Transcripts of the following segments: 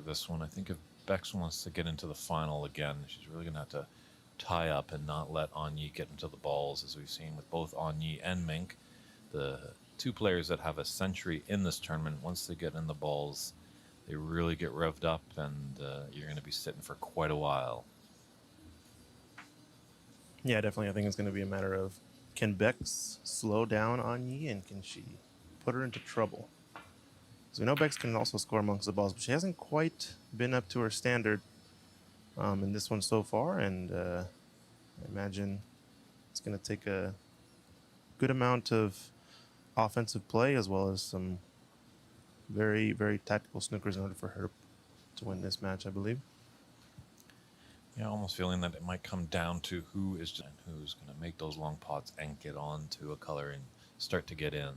this one. I think if Bex wants to get into the final again, she's really going to have to tie up and not let ngonyee get into the balls, as we've seen with both ngonyee and Mink. The two players that have a century in this tournament, once they get in the balls, they really get revved up, and you're going to be sitting for quite a while. Yeah, definitely. I think it's going to be a matter of, can Bex slow down ngonyee, and can she put her into trouble? Because we know Bex can also score amongst the balls, but she hasn't quite been up to her standard in this one so far, and I imagine it's going to take a good amount of offensive play as well as some very, very tactical snookers in order for her to win this match, I believe. Yeah, almost feeling that it might come down to who's going to make those long pots and get on to a color and start to get in.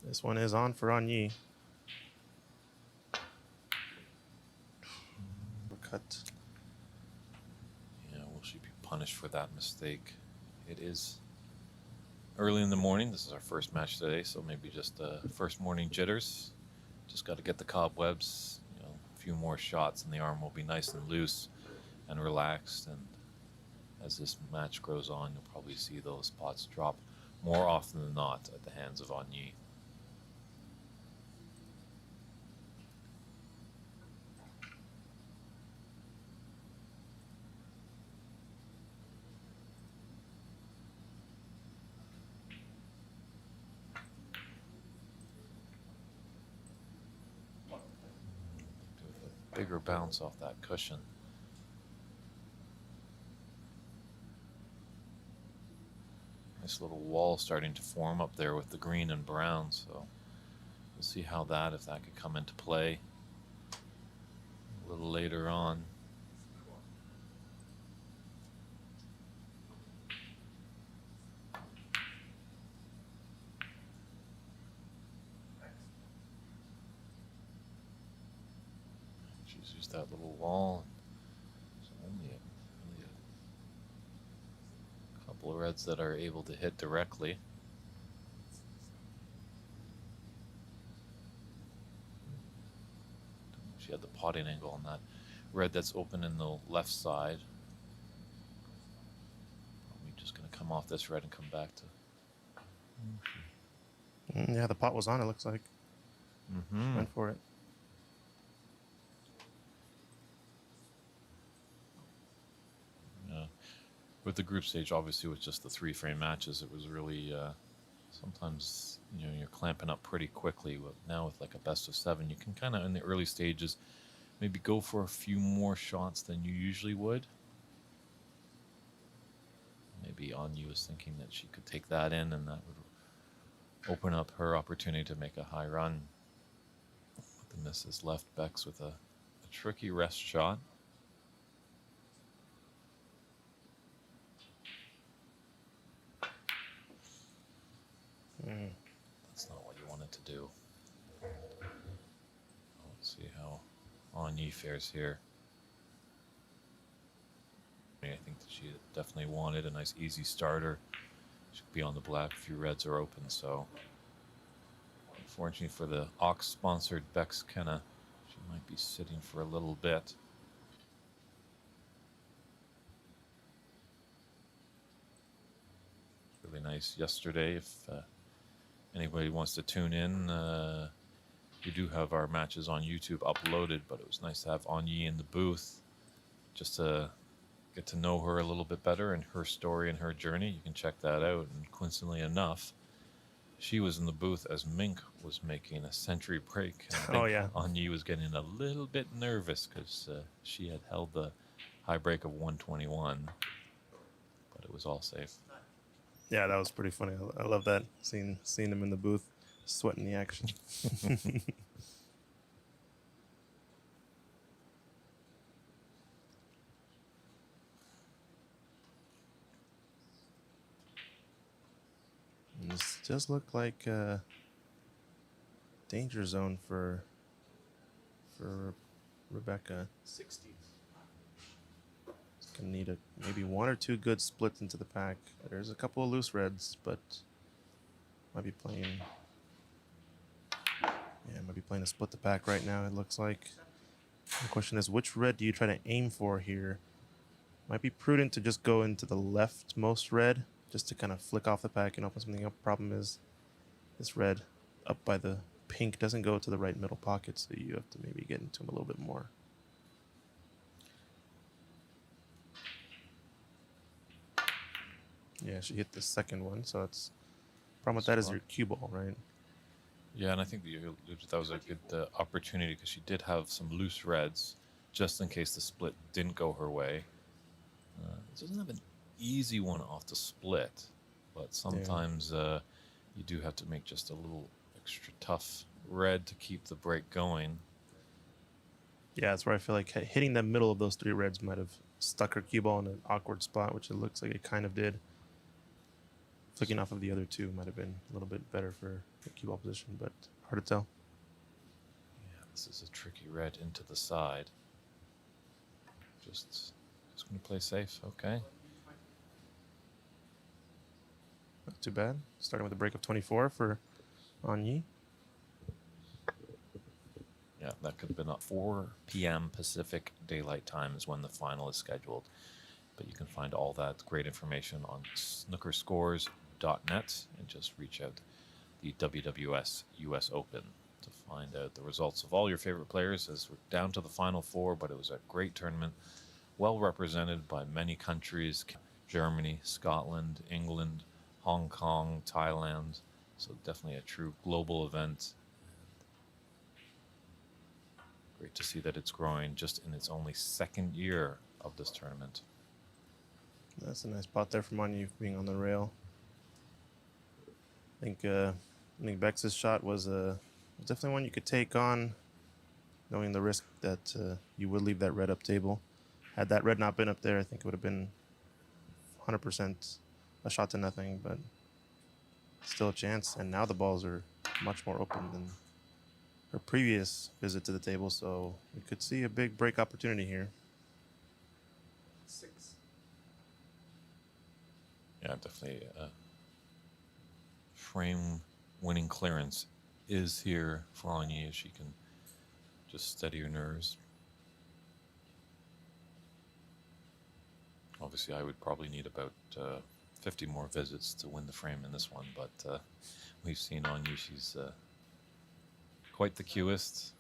This one is on for ngonyee. Cut. Yeah, will she be punished for that mistake? It is early in the morning. This is our first match today, so maybe just first morning jitters. Just got to get the cobwebs. A few more shots, and the arm will be nice and loose and relaxed. And as this match grows on, you'll probably see those pots drop more often than not at the hands of ngonyee. Bigger bounce off that cushion. Nice little wall starting to form up there with the green and brown, so we'll see how if that could come into play a little later on. She's used that little wall. There's only a couple of reds that are able to hit directly. She had the potting angle on that red that's open in the left side. Probably just going to come off this red and come back to. Yeah, the pot was on, it looks like. Went for it. Yeah. With the group stage, obviously with just the 3-frame matches, it was really sometimes you're clamping up pretty quickly. But now with like a best of 7, you can kind of in the early stages maybe go for a few more shots than you usually would. Maybe ngonyee was thinking that she could take that in, and that would open up her opportunity to make a high run. But the misses left Bex with a tricky rest shot. That's not what you wanted to do. Let's see how ngonyee fares here. I think that she definitely wanted a nice easy starter. She could be on the black, a few reds are open, so unfortunately for the Ox-sponsored Bex Kenna, she might be sitting for a little bit. Really nice yesterday. If anybody wants to tune in, we do have our matches on YouTube uploaded, but it was nice to have ngonyee in the booth just to get to know her a little bit better and her story and her journey. You can check that out. And coincidentally enough, she was in the booth as Mink was making a century break. And I think ngonyee was getting a little bit nervous because she had held the high break of 121, but it was all safe. Yeah, that was pretty funny. I love that, seeing him in the booth, sweating the action. This does look like a danger zone for Rebecca. 60s. It's gonna need maybe 1 or 2 good splits into the pack. There's a couple of loose reds, but might be playing might be playing to split the pack right now, it looks like. The question is, which red do you try to aim for here? Might be prudent to just go into the leftmost red, just to kind of flick off the pack and open something up. Problem is, this red up by the pink doesn't go to the right middle pocket, so you have to maybe get into him a little bit more. Yeah, she hit the second one, so it's problem with that is your cue ball, right? Yeah, and I think that was a good opportunity because she did have some loose reds just in case the split didn't go her way. It doesn't have an easy one off the split, but sometimes you do have to make just a little extra tough red to keep the break going. Yeah, that's where I feel like hitting the middle of those three reds might have stuck her cue ball in an awkward spot, which it looks like it kind of did. Flicking off of the other two might have been a little bit better for the cue ball position, but hard to tell. Yeah, this is a tricky red into the side. Just going to play safe, okay. Not too bad. Starting with a break of 24 for ngonyee. Yeah, that could have been at 4 p.m. Pacific Daylight Time is when the final is scheduled. But you can find all that great information on snookerscores.net and just reach out the WWS US Open to find out the results of all your favorite players, as we're down to the final 4, but it was a great tournament, well represented by many countries: Germany, Scotland, England, Hong Kong, Thailand. So definitely a true global event. Great to see that it's growing just in its only second year of this tournament. That's a nice pot there from ngonyee being on the rail. I think Bex's shot was definitely one you could take on, knowing the risk that you would leave that red up table. Had that red not been up there, I think it would have been 100% a shot to nothing, but still a chance. And now the balls are much more open than her previous visit to the table, so we could see a big break opportunity here. 6. Yeah, definitely. Frame winning clearance is here for ngonyee, as she can just steady her nerves. Obviously, I would probably need about 50 more visits to win the frame in this one, but we've seen ngonyee, she's quite the cueist,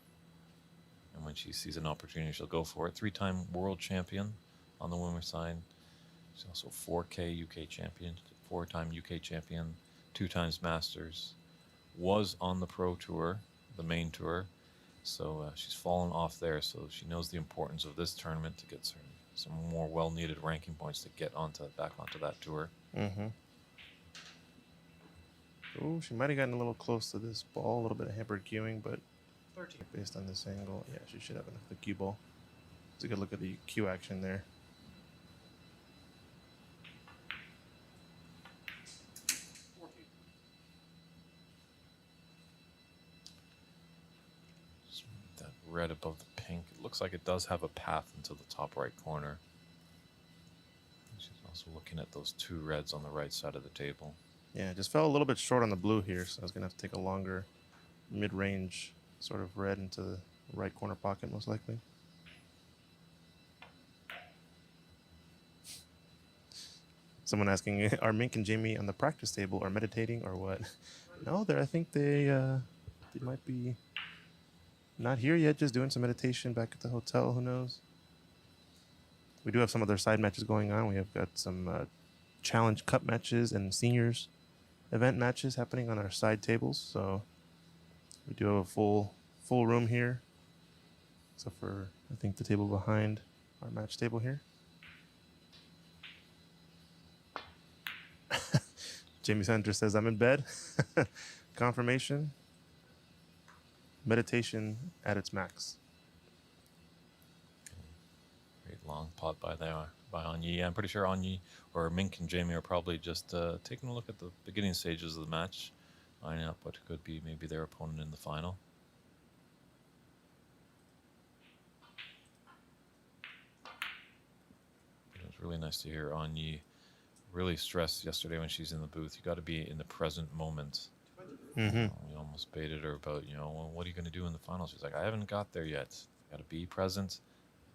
and when she sees an opportunity, she'll go for it. 3-time world champion on the women's side. She's also 4K UK champion, 4-time UK champion, 2 times Masters. Was on the Pro Tour, the main tour, so she's fallen off there. So she knows the importance of this tournament to get some more well-needed ranking points to get back onto that tour. Mm-hmm. Oh, she might have gotten a little close to this ball, a little bit of hampered cueing, but 13. based on this angle, yeah, she should have enough of the cue ball. Let's take a look at the cue action there. 14. Just that red above the pink, it looks like it does have a path into the top right corner. She's also looking at those 2 reds on the right side of the table. Yeah, just fell a little bit short on the blue here, so I was going to have to take a longer mid-range sort of red into the right corner pocket, most likely. Someone asking, are Mink and Jamie on the practice table or meditating or what? No, I think they might be not here yet, just doing some meditation back at the hotel, who knows? We do have some other side matches going on. We have got some Challenge Cup matches and seniors event matches happening on our side tables, so we do have a full room here, except for I think the table behind our match table here. Jamie Sanders says, I'm in bed. Confirmation. Meditation at its max. Great long pot by ngonyee. I'm pretty sure ngonyee or Mink and Jamie are probably just taking a look at the beginning stages of the match, lining up what could be maybe their opponent in the final. It was really nice to hear ngonyee really stress yesterday when she's in the booth. You got to be in the present moment. Mm-hmm. We almost baited her about, well, what are you going to do in the finals? She's like, I haven't got there yet. Got to be present.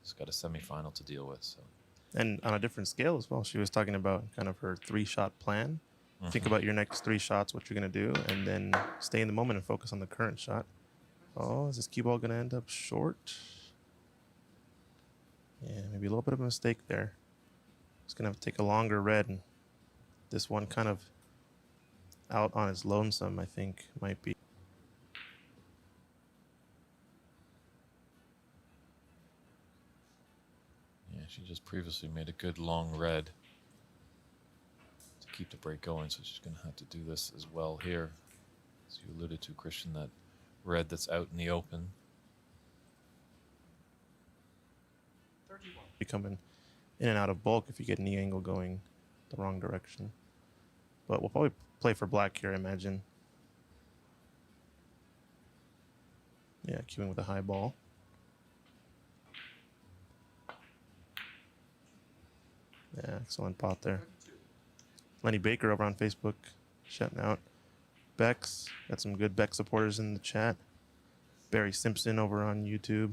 Just got a semifinal to deal with. So And on a different scale as well, she was talking about kind of her 3-shot plan. Think about your next 3 shots, what you're going to do, and then stay in the moment and focus on the current shot. Oh, is this cue ball going to end up short? Yeah, maybe a little bit of a mistake there. It's going to have to take a longer red, and this one kind of out on its lonesome, I think, might be. yeah, she just previously made a good long red to keep the break going. So she's going to have to do this as well here. As you alluded to, Christian, that red that's out in the open. 31. Be coming in and out of bulk if you get knee angle going the wrong direction. But we'll probably play for black here, I imagine. Yeah, queuing with a high ball. Yeah, excellent pot there. 32. Lenny Baker over on Facebook, shouting out. Bex, got some good Bex supporters in the chat. Barry Simpson over on YouTube.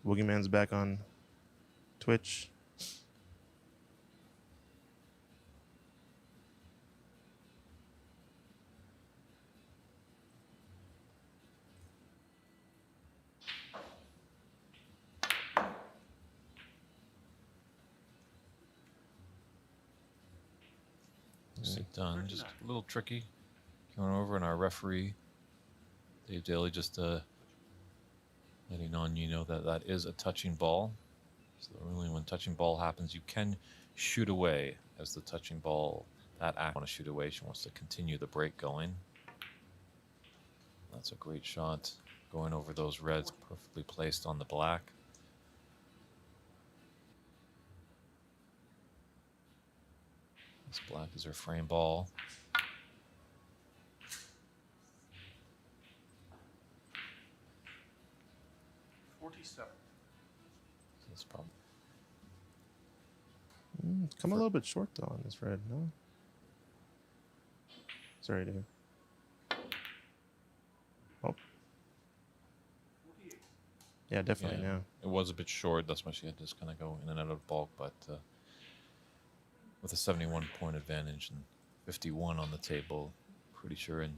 Boogeyman's back on Twitch. Nicely done. Just a little tricky. Going over, and our referee, Dave Daly, just letting ngonyee know that that is a touching ball. So really, when touching ball happens, you can shoot away as the touching ball. That act want to shoot away. She wants to continue the break going. That's a great shot. Going over those reds, perfectly placed on the black. This black is her frame ball. 47. So that's probably Come a little bit short though on this red, no? Sorry, dude. Oh, 48. yeah, definitely yeah, now. it was a bit short. That's why she had to just kind of go in and out of bulk. But with a 71 point advantage and 51 on the table, pretty sure in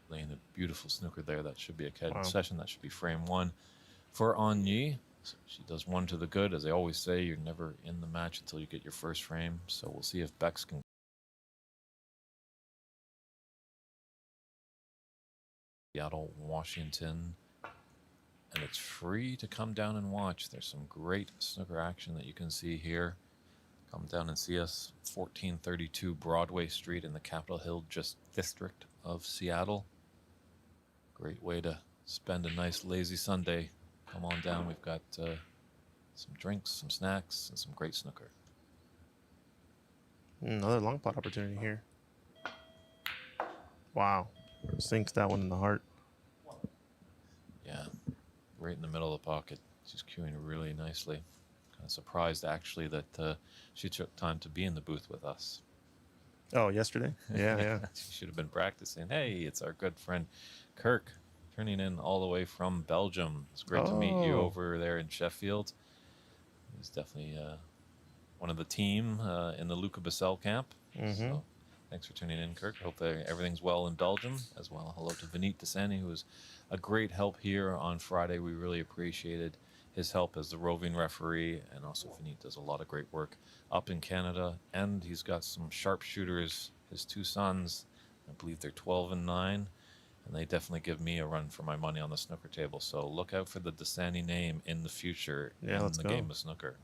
laying a beautiful snooker there. That should be a Wow. session. That should be frame 1 for ngonyee. So she does 1 to the good. As I always say, you're never in the match until you get your first frame. So we'll see if Bex can. Seattle, Washington. And it's free to come down and watch. There's some great snooker action that you can see here. Come down and see us, 1432 Broadway Street in the Capitol Hill district of Seattle. Great way to spend a nice lazy Sunday. Come on down. We've got some drinks, some snacks, and some great snooker. Another long pot opportunity here. Wow. Sinks that one in the heart. Yeah, right in the middle of the pocket. She's cueing really nicely. Kind of surprised, actually, that she took time to be in the booth with us. Oh, yesterday? Yeah, yeah. She should have been practicing. Hey, it's our good friend Kirk turning in all the way from Belgium. It's great to meet you Oh. over there in Sheffield. He's definitely one of the team in the Luca Bissell camp. So thanks for tuning in, Kirk. Hope everything's well in Belgium as well. Hello to Vineet Desani, who was a great help here on Friday. We really appreciated his help as the roving referee, and also Vineet does a lot of great work up in Canada, and he's got some sharpshooters, his 2 sons. I believe they're 12 and 9, and they definitely give me a run for my money on the snooker table. So look out for the Desani name in the future Yeah, in let's the go. game of snooker.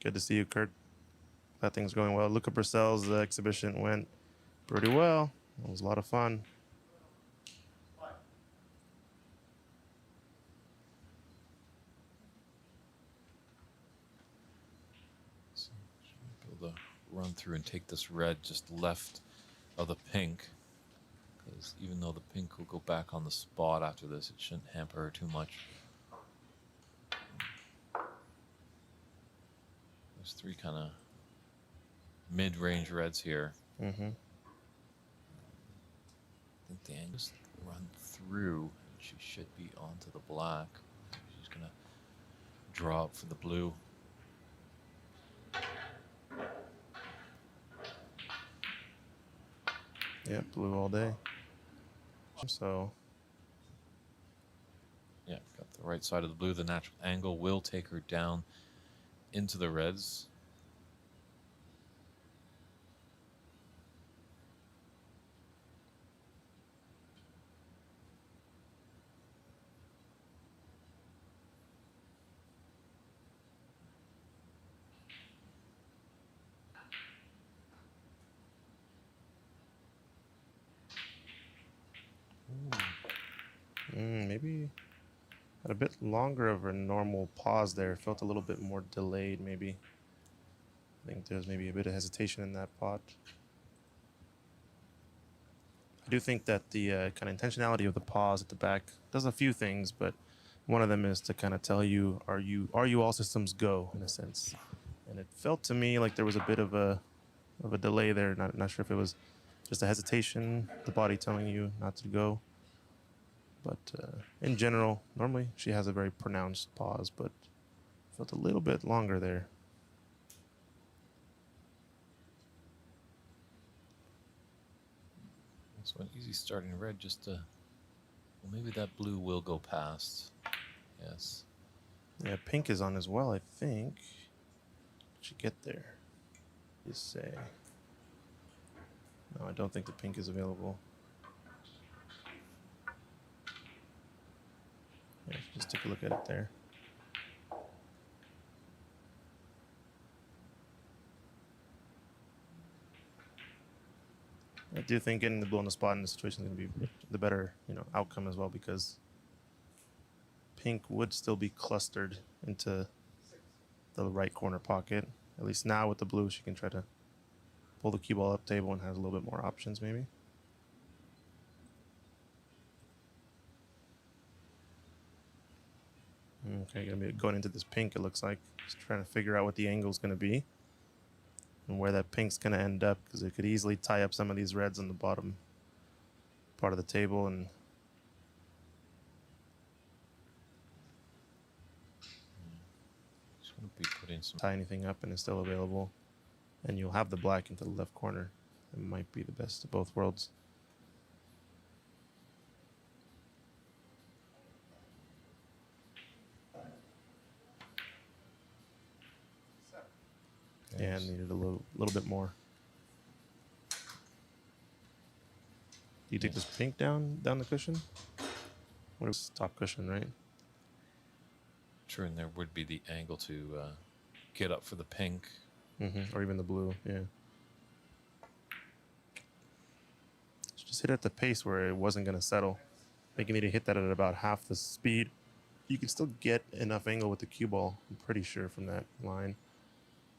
Good to see you, Kurt. Glad things going well. Luca Purcell's exhibition went pretty well. It was a lot of fun. So should we be able to run through and take this red just left of the pink, because even though the pink will go back on the spot after this, it shouldn't hamper her too much. There's 3 kind of mid-range reds here. Mm-hmm. I think the angles run through, and she should be onto the black. She's gonna draw up for the blue. Yeah, blue all day. So Yeah, got the right side of the blue. The natural angle will take her down into the reds. maybe had a bit longer of a normal pause there. Felt a little bit more delayed, maybe. I think there's maybe a bit of hesitation in that pot. I do think that the kind of intentionality of the pause at the back does a few things, but one of them is to kind of tell you, are you all systems go, in a sense. And it felt to me like there was a bit of a delay there. Not sure if it was just a hesitation, the body telling you not to go. But in general, normally she has a very pronounced pause, but felt a little bit longer there. So an easy starting red just to... Well, maybe that blue will go past. Yes. Yeah, pink is on as well, I think. Should get there. Just say. No, I don't think the pink is available. Yeah, just take a look at it there. I do think getting the blue on the spot in this situation is going to be the better, outcome as well, because pink would still be clustered into the right corner pocket. At least now with the blue, she can try to pull the cue ball up table and has a little bit more options, maybe. Okay, gonna be going into this pink. It looks like just trying to figure out what the angle is going to be and where that pink's going to end up, because it could easily tie up some of these reds on the bottom part of the table. And Just gonna be putting some... tie anything up and it's still available, and you'll have the black into the left corner. It might be the best of both worlds. Yeah, needed a little bit more. Do you take this pink down the cushion? What is top cushion, right? Sure, and there would be the angle to get up for the pink. Or even the blue, yeah. Just hit it at the pace where it wasn't going to settle. I think you need to hit that at about half the speed. You can still get enough angle with the cue ball, I'm pretty sure, from that line.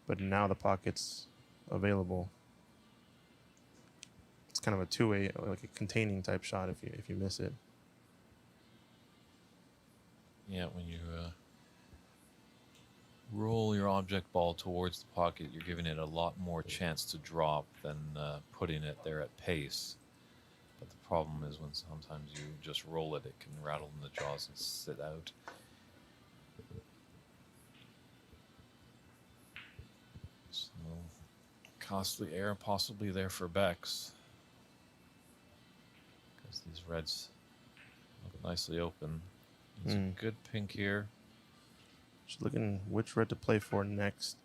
But now the pocket's available. It's kind of a two-way, like a containing type shot if you miss it. Yeah, when you roll your object ball towards the pocket, you're giving it a lot more chance to drop than putting it there at pace. But the problem is when sometimes you just roll it, it can rattle in the jaws and sit out. So, costly air possibly there for Bex, because these reds look nicely open. It's a good pink here. She's looking which red to play for next.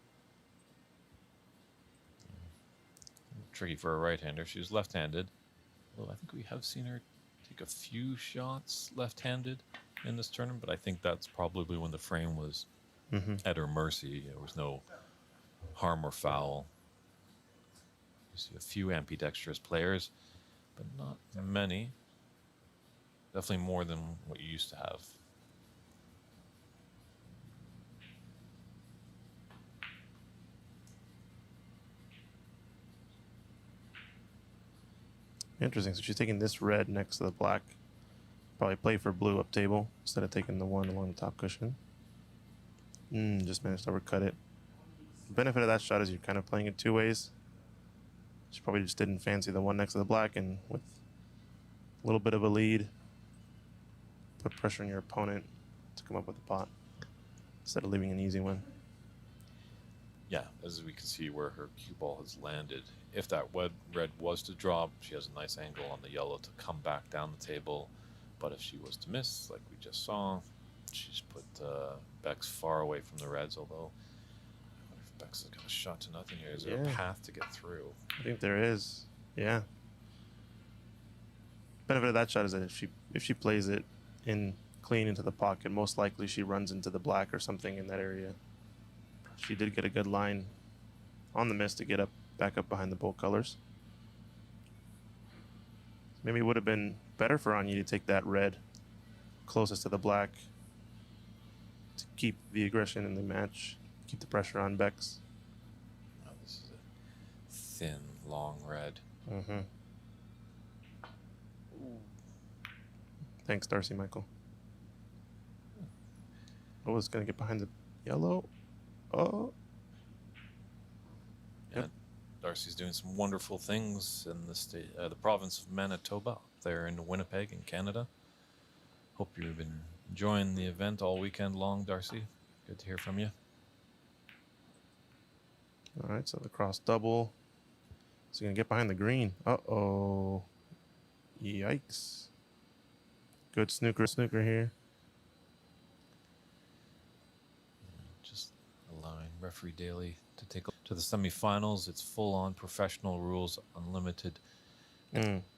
Tricky for a right-hander. She was left-handed. Well, I think we have seen her take a few shots left-handed in this tournament, but I think that's probably when the frame was at her mercy. There was no harm or foul. You see a few ambidextrous players, but not many. Definitely more than what you used to have. Interesting. So she's taking this red next to the black. Probably play for blue up table instead of taking the one along the top cushion. Just managed to overcut it. The benefit of that shot is you're kind of playing it two ways. She probably just didn't fancy the one next to the black, and with a little bit of a lead, put pressure on your opponent to come up with the pot instead of leaving an easy one. Yeah, as we can see where her cue ball has landed. If that red was to drop, she has a nice angle on the yellow to come back down the table. But if she was to miss, like we just saw, she's put Bex far away from the reds, although I wonder if Bex has got a shot to nothing here. Is there a Yeah. path to get through? I think there is. Yeah. Benefit of that shot is that if she plays it in clean into the pocket, most likely she runs into the black or something in that area. She did get a good line on the miss to get back up behind the bolt colors. Maybe it would have been better for ngonyee to take that red closest to the black to keep the aggression in the match, keep the pressure on Bex. Oh, this is a thin, long red. Mm-hmm. Thanks, Darcy Michael. Oh, it's going to get behind the yellow. Oh. Yeah, Darcy's doing some wonderful things in the state, the province of Manitoba, there in Winnipeg, in Canada. Hope you've been enjoying the event all weekend long, Darcy. Good to hear from you. All right, so the cross double. So going to get behind the green. Uh-oh. Yikes. Good snooker here. Just allowing referee Daly to take to the semifinals. It's full-on professional rules, unlimited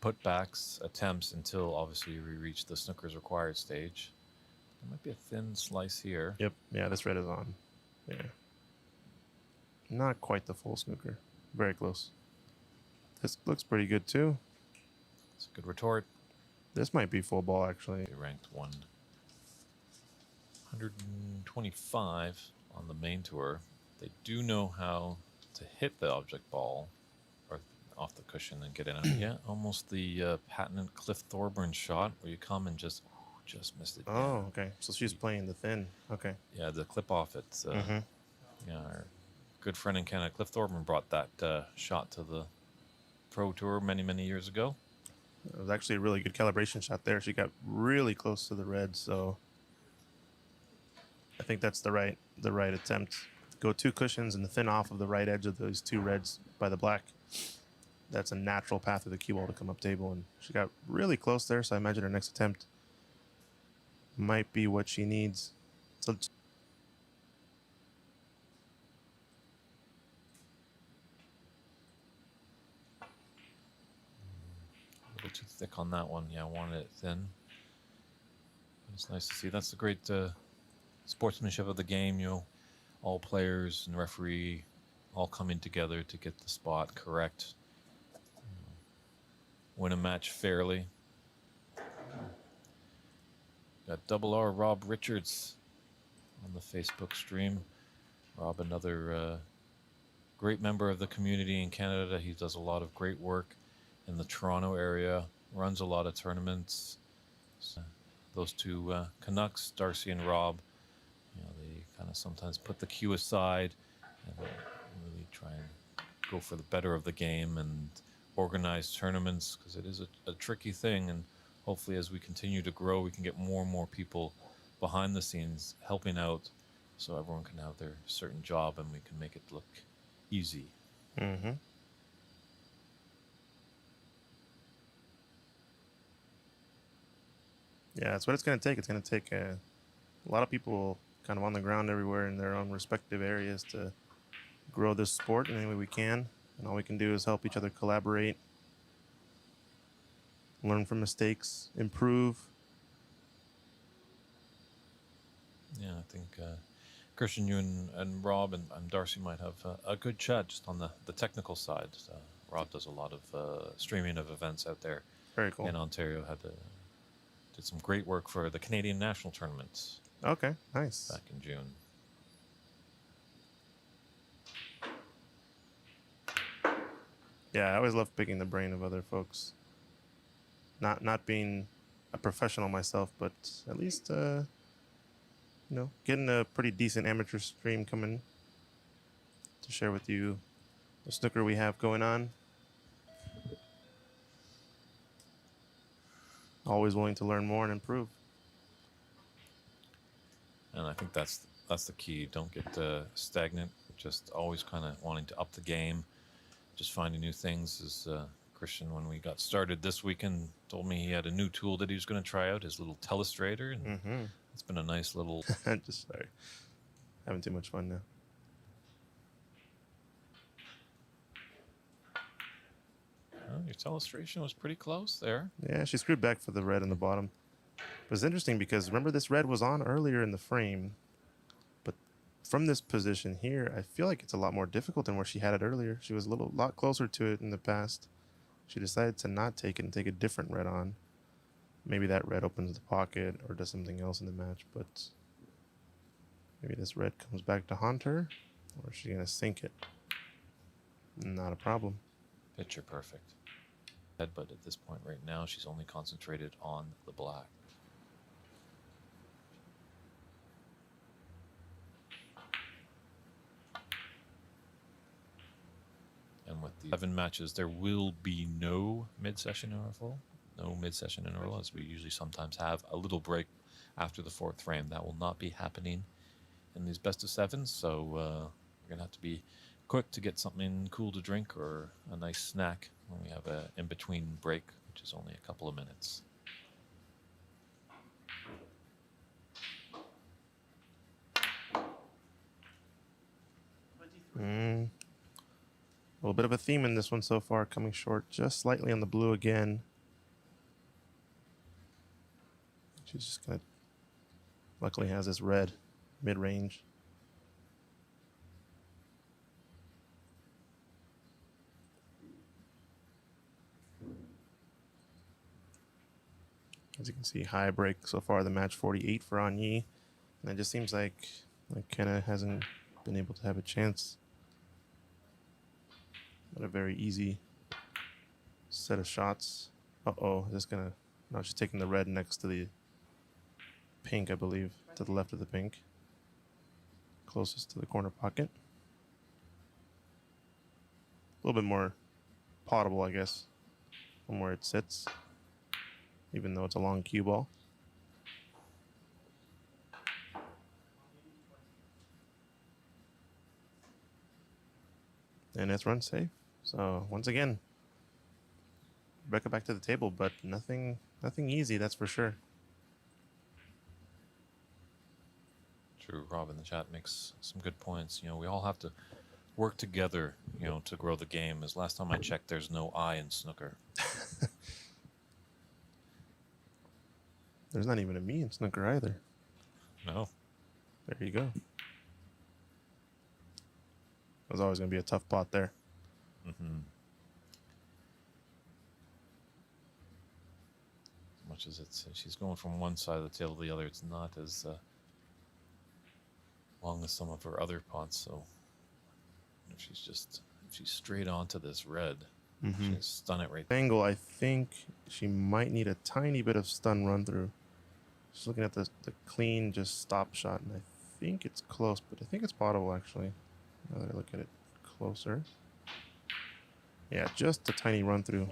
putbacks, attempts until obviously we reach the snooker's required stage. There might be a thin slice here. Yep. Yeah, this red is on. Yeah. Not quite the full snooker. Very close. This looks pretty good too. It's a good retort. This might be full ball actually. They ranked 125 on the main tour. They do know how to hit the object ball or off the cushion and get in it. Yeah, almost the patented Cliff Thorburn shot where you come and just missed it. Oh, okay. So she's playing the thin. Okay. Yeah, the clip off it. Yeah, our good friend in Canada, Cliff Thorburn, brought that shot to the Pro Tour many, many years ago. It was actually a really good calibration shot there. She got really close to the red, so I think that's the right attempt. Go two cushions and the thin off of the right edge of those two reds by the black. That's a natural path of the cue ball to come up table, and she got really close there, so I imagine her next attempt might be what she needs. So A little too thick on that one. Yeah, I wanted it thin. But it's nice to see. That's the great sportsmanship of the game. You know, all players and referee all coming together to get the spot correct. Win a match fairly. Got Double R Rob Richards on the Facebook stream. Rob, another great member of the community in Canada. He does a lot of great work in the Toronto area, runs a lot of tournaments. So those two Canucks, Darcy and Rob, you know, they kind of sometimes put the cue aside and really try and go for the better of the game and organize tournaments, because it is a tricky thing. And hopefully as we continue to grow, we can get more and more people behind the scenes helping out so everyone can have their certain job and we can make it look easy. mm-hmm. Yeah, that's what it's going to take. It's going to take a lot of people kind of on the ground everywhere in their own respective areas to grow this sport in any way we can. And all we can do is help each other collaborate, learn from mistakes, improve. Yeah, I think Christian, you and Rob and Darcy might have a good chat just on the technical side. Rob does a lot of streaming of events out there Very cool. in Ontario. Did some great work for the Canadian National Tournaments Okay, nice. back in June. Yeah, I always love picking the brain of other folks. Not being a professional myself, but at least getting a pretty decent amateur stream coming to share with you the snooker we have going on. Always willing to learn more and improve. And I think that's the key. Don't get stagnant. Just always kind of wanting to up the game. Just finding new things. As Christian, when we got started this weekend, told me he had a new tool that he was going to try out, his little telestrator, and it's been a nice little. Just sorry, having too much fun now. Oh, your telestration was pretty close there. Yeah, she screwed back for the red in the bottom. But it's interesting because remember this red was on earlier in the frame, but from this position here, I feel like it's a lot more difficult than where she had it earlier. She was a lot closer to it in the past. She decided to not take it and take a different red on. Maybe that red opens the pocket or does something else in the match, but maybe this red comes back to haunt her, or is she going to sink it? Not a problem. Picture perfect. But at this point right now, she's only concentrated on the black. And with the 7 matches, there will be no mid-session interval. No mid-session interval, as we usually sometimes have a little break after the 4th frame. That will not be happening in these best of 7s, so we're going to have to be quick to get something cool to drink or a nice snack when we have a in-between break, which is only a couple of minutes. A little bit of a theme in this one so far, coming short just slightly on the blue again. She's just going to, luckily has this red mid-range. As you can see, high break so far, the match 48 for ngonyee. And it just seems like Kenna hasn't been able to have a chance. But a very easy set of shots. Uh-oh, just gonna, no, she's taking the red next to the pink, I believe, to the left of the pink. Closest to the corner pocket. A little bit more potable, I guess, from where it sits, even though it's a long cue ball. And it's run safe. So once again, Rebecca back to the table, but nothing easy, that's for sure. True, Rob in the chat makes some good points. You know, we all have to work together, you know, to grow the game. As last time I checked, there's no I in snooker. There's not even a me in snooker either. No. There you go. There's always going to be a tough pot there. Mm-hmm. As much as she's going from one side of the table to the other, it's not as long as some of her other pots. So if she's straight onto this red, she'll stun it right there. Angle, I think she might need a tiny bit of stun run through. Just looking at the clean, just stop shot, and I think it's close, but I think it's potable actually. Now that I look at it closer. Yeah, just a tiny run through.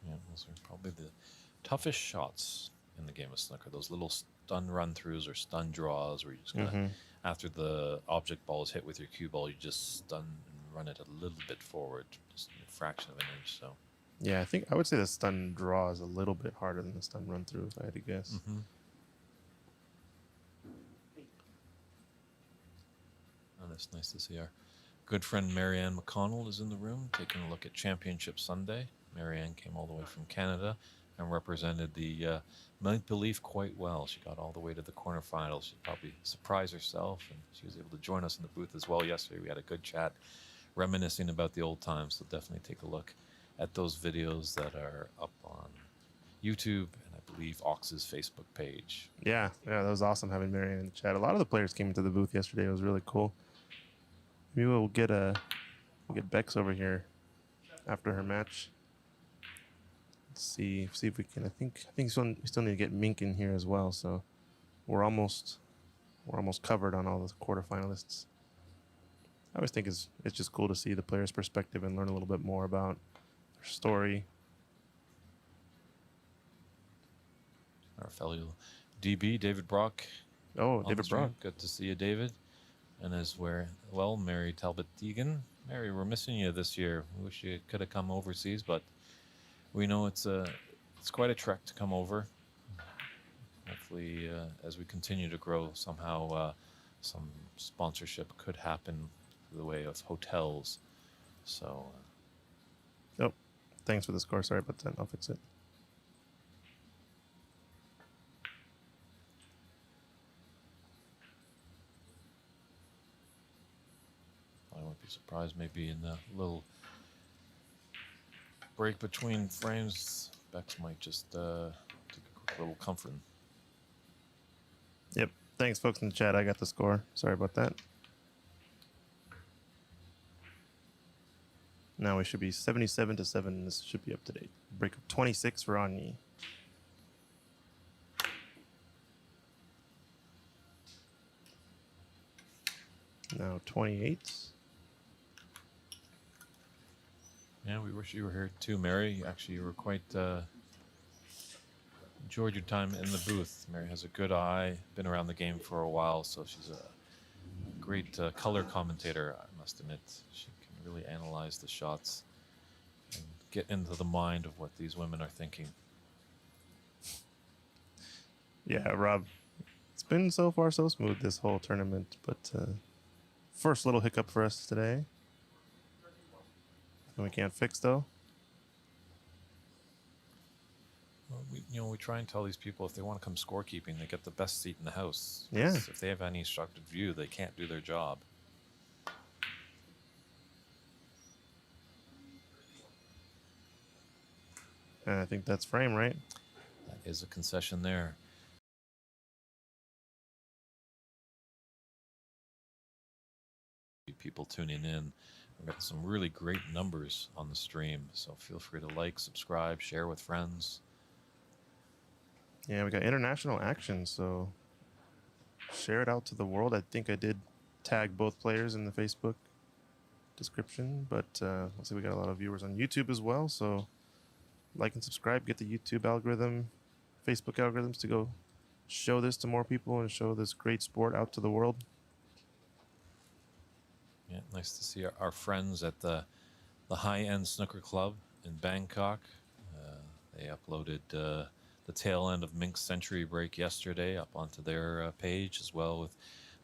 Yeah, those are probably the toughest shots in the game of snooker. Those little stun run throughs or stun draws where you just kind of, after the object ball is hit with your cue ball, you just stun and run it a little bit forward, just a fraction of an inch. So. Yeah, I would say the stun draw is a little bit harder than the stun run through, if I had to guess. Oh, that's nice to see. Our good friend Marianne McConnell is in the room taking a look at Championship Sunday. Marianne came all the way from Canada and represented the Maple Leaf quite well. She got all the way to the quarterfinals. She probably surprised herself, and she was able to join us in the booth as well yesterday. We had a good chat reminiscing about the old times, so definitely take a look at those videos that are up on YouTube and I believe Ox's Facebook page. Yeah, that was awesome having Marianne in the chat. A lot of the players came into the booth yesterday. It was really cool. Maybe we'll get Bex over here after her match. Let's see if we can. I think we still need to get Mink in here as well. So we're almost covered on all the quarterfinalists. I always think it's just cool to see the players' perspective and learn a little bit more about their story, our fellow DB, David Brock. Oh, On the David stream. Brock. Good to see you, David. And as well, Mary Talbot Deegan. Mary, we're missing you this year. We wish you could have come overseas, but we know it's quite a trek to come over. Hopefully, as we continue to grow, somehow some sponsorship could happen in the way of hotels. So, Oh, thanks for the score. Sorry about that. I'll fix it. I wouldn't be surprised maybe in the little break between frames, Bex might just take a quick little comfort. Yep. Thanks, folks in the chat. I got the score. Sorry about that. Now we should be 77-7. This should be up to date. Break of 26 for ngonyee. Now 28. Yeah, we wish you were here too, Mary. Actually, you were quite enjoyed your time in the booth. Mary has a good eye, been around the game for a while, so she's a great color commentator, I must admit. She can really analyze the shots and get into the mind of what these women are thinking. Yeah, Rob, it's been so far so smooth this whole tournament, but first little hiccup for us today. And we can't fix though. Well, we try and tell these people if they want to come scorekeeping, they get the best seat in the house. Yeah. If they have any obstructed view, they can't do their job. And I think that's frame, right? That is a concession there. People tuning in. We've got some really great numbers on the stream, so feel free to like, subscribe, share with friends. Yeah, we got international action, so share it out to the world. I think I did tag both players in the Facebook description, but let's see, we got a lot of viewers on YouTube as well, so like and subscribe, get the YouTube algorithm, Facebook algorithms to go show this to more people and show this great sport out to the world. Yeah, nice to see our friends at the high-end snooker club in Bangkok. They uploaded the tail end of Mink's Century Break yesterday up onto their page as well with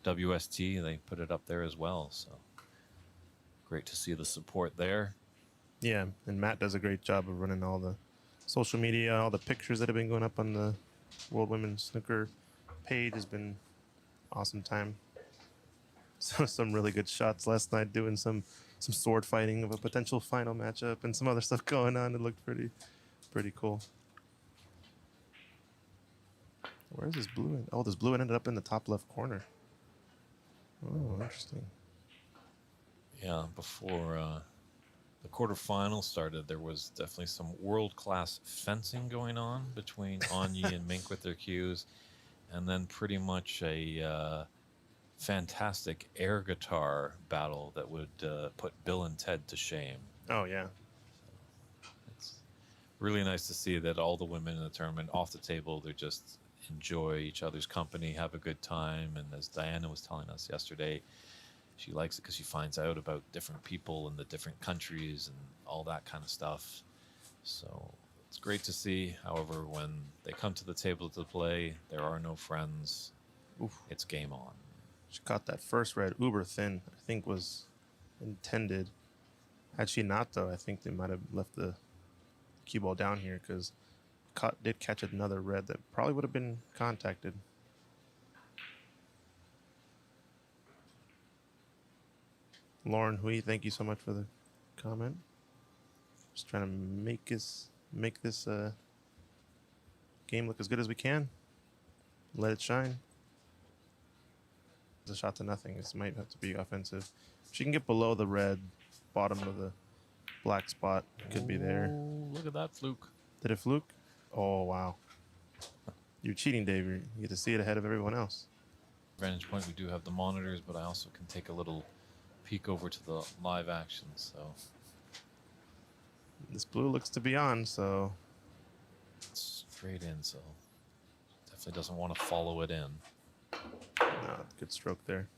WST. They put it up there as well, so great to see the support there. Yeah, and Matt does a great job of running all the social media, all the pictures that have been going up on the World Women's Snooker page. Has been awesome time. So some really good shots last night, doing some sword fighting of a potential final matchup and some other stuff going on. It looked pretty cool. Where's this blue? Oh, this blue ended up in the top left corner. Oh, interesting. Yeah, before the quarterfinals started, there was definitely some world-class fencing going on between ngonyee and Mink with their cues, and then pretty much a fantastic air guitar battle that would put Bill and Ted to shame. Oh, yeah. It's really nice to see that all the women in the tournament off the table, they just enjoy each other's company, have a good time. And as Diana was telling us yesterday, she likes it because she finds out about different people in the different countries and all that kind of stuff. So it's great to see. However, when they come to the table to play, there are no friends. Oof. It's game on. She caught that first red uber thin, I think was intended. Had she not, though, I think they might have left the cue ball down here because did catch another red that probably would have been contacted. Lauren Hui, thank you so much for the comment. Just trying to make this game look as good as we can. Let it shine. It's a shot to nothing. This might have to be offensive. If she can get below the red bottom of the black spot, it could be there. Oh, look at that fluke. Did it fluke? Oh, wow. You're cheating, Dave. You get to see it ahead of everyone else. Vantage point, we do have the monitors, but I also can take a little peek over to the live action. So This blue looks to be on, so straight in. So Definitely doesn't want to follow it in. No, good stroke there.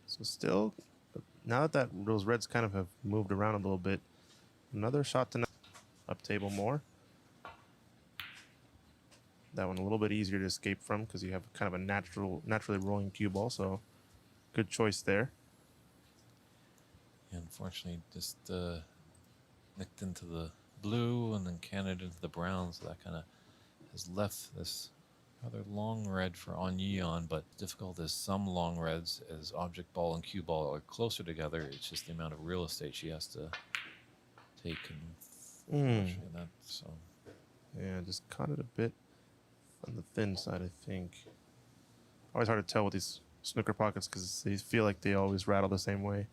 So still, now that those reds kind of have moved around a little bit, another shot to up table more. That one a little bit easier to escape from because you have kind of a naturally rolling cue ball. So good choice there. Yeah, unfortunately, just nicked into the blue and then canted into the brown, so that kind of has left this rather long red for ngonyee on, but difficult as some long reds, as object ball and cue ball are closer together. It's just the amount of real estate she has to take, and unfortunately that, so. Yeah, just caught it a bit on the thin side, I think. Always hard to tell with these snooker pockets because they feel like they always rattle the same way.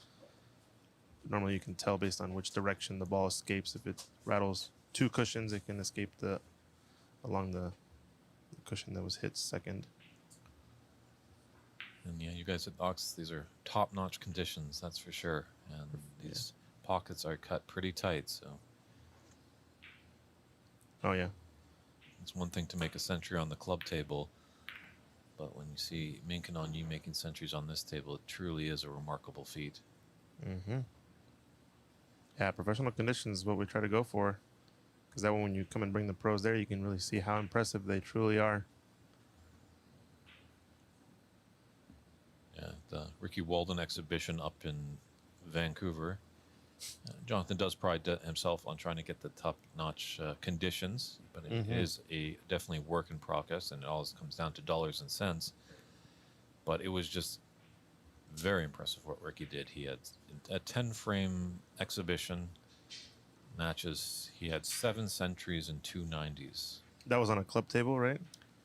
Normally you can tell based on which direction the ball escapes. If it rattles two cushions, it can escape along the cushion that was hit second. And yeah, you guys at Ox, these are top-notch conditions, that's for sure. And these pockets are cut pretty tight, so. Oh yeah. It's one thing to make a century on the club table, but when you see Mink and ngonyee making centuries on this table, it truly is a remarkable feat. Mm-hmm. Yeah, professional conditions is what we try to go for. Because that way when you come and bring the pros there, you can really see how impressive they truly are. Yeah, the Ricky Walden exhibition up in Vancouver. Jonathan does pride himself on trying to get the top-notch conditions, but it is definitely a work in progress, and it always comes down to dollars and cents. But it was just very impressive what Ricky did. He had a 10-frame exhibition matches. He had 7 centuries and 2 90s. That was on a club table, right?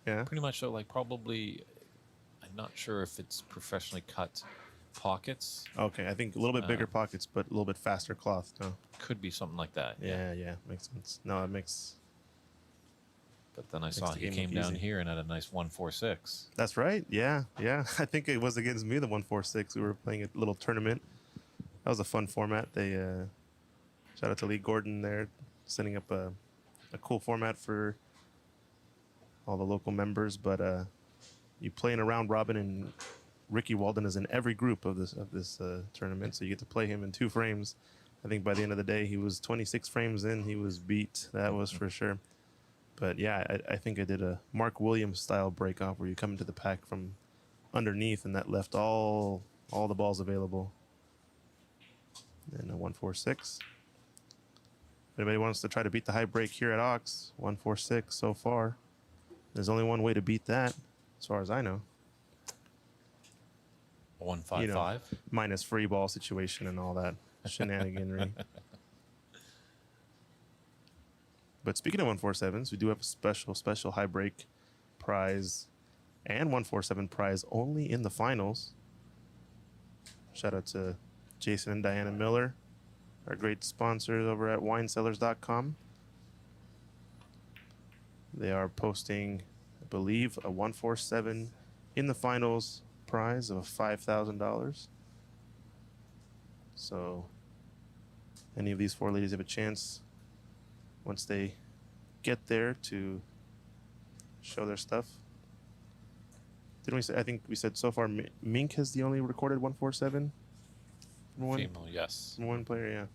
Yeah. Pretty much so, like probably, I'm not sure if it's professionally cut pockets. Okay, I think a little bit bigger pockets, but a little bit faster cloth. No. Could be something like that. Yeah, makes sense. No, it makes. But then I saw he came down here and had a nice 146. That's right. Yeah. I think it was against me, the 146. We were playing a little tournament. That was a fun format. They shout out to Lee Gordon there, setting up a cool format for all the local members. But you play in a round robin, and Ricky Walden is in every group of this tournament, so you get to play him in 2 frames. I think by the end of the day, he was 26 frames in. He was beat. That was for sure. But yeah, I think I did a Mark Williams style break off where you come into the pack from underneath, and that left all the balls available. And a 146. If anybody wants to try to beat the high break here at Ox, 146 so far. There's only one way to beat that, as far as I know. 155. Minus free ball situation and all that shenaniganry. But speaking of 147s, we do have a special high break prize and 147 prize only in the finals. Shout out to Jason and Diana Miller, our great sponsors over at winesellers.com. They are posting, I believe, a 147 in the finals prize of $5,000. So any of these 4 ladies have a chance once they get there to show their stuff. Didn't we say? I think we said so far Mink has the only recorded 147. Female, yes. From one player, yeah.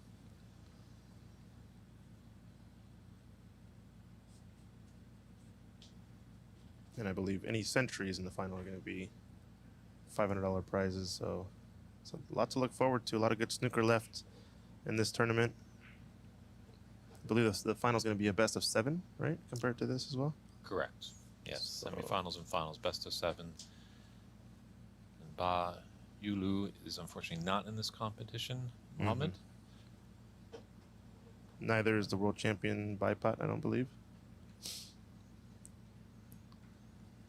And I believe any centuries in the final are going to be $500 prizes. So a lot to look forward to. A lot of good snooker left in this tournament. I believe the final is going to be a best of 7, right? Compared to this as well. Correct. Yes. So, Semifinals and finals, best of 7. And Ba Yulu is unfortunately not in this competition. Mohammed. Neither is the world champion Bipot, I don't believe.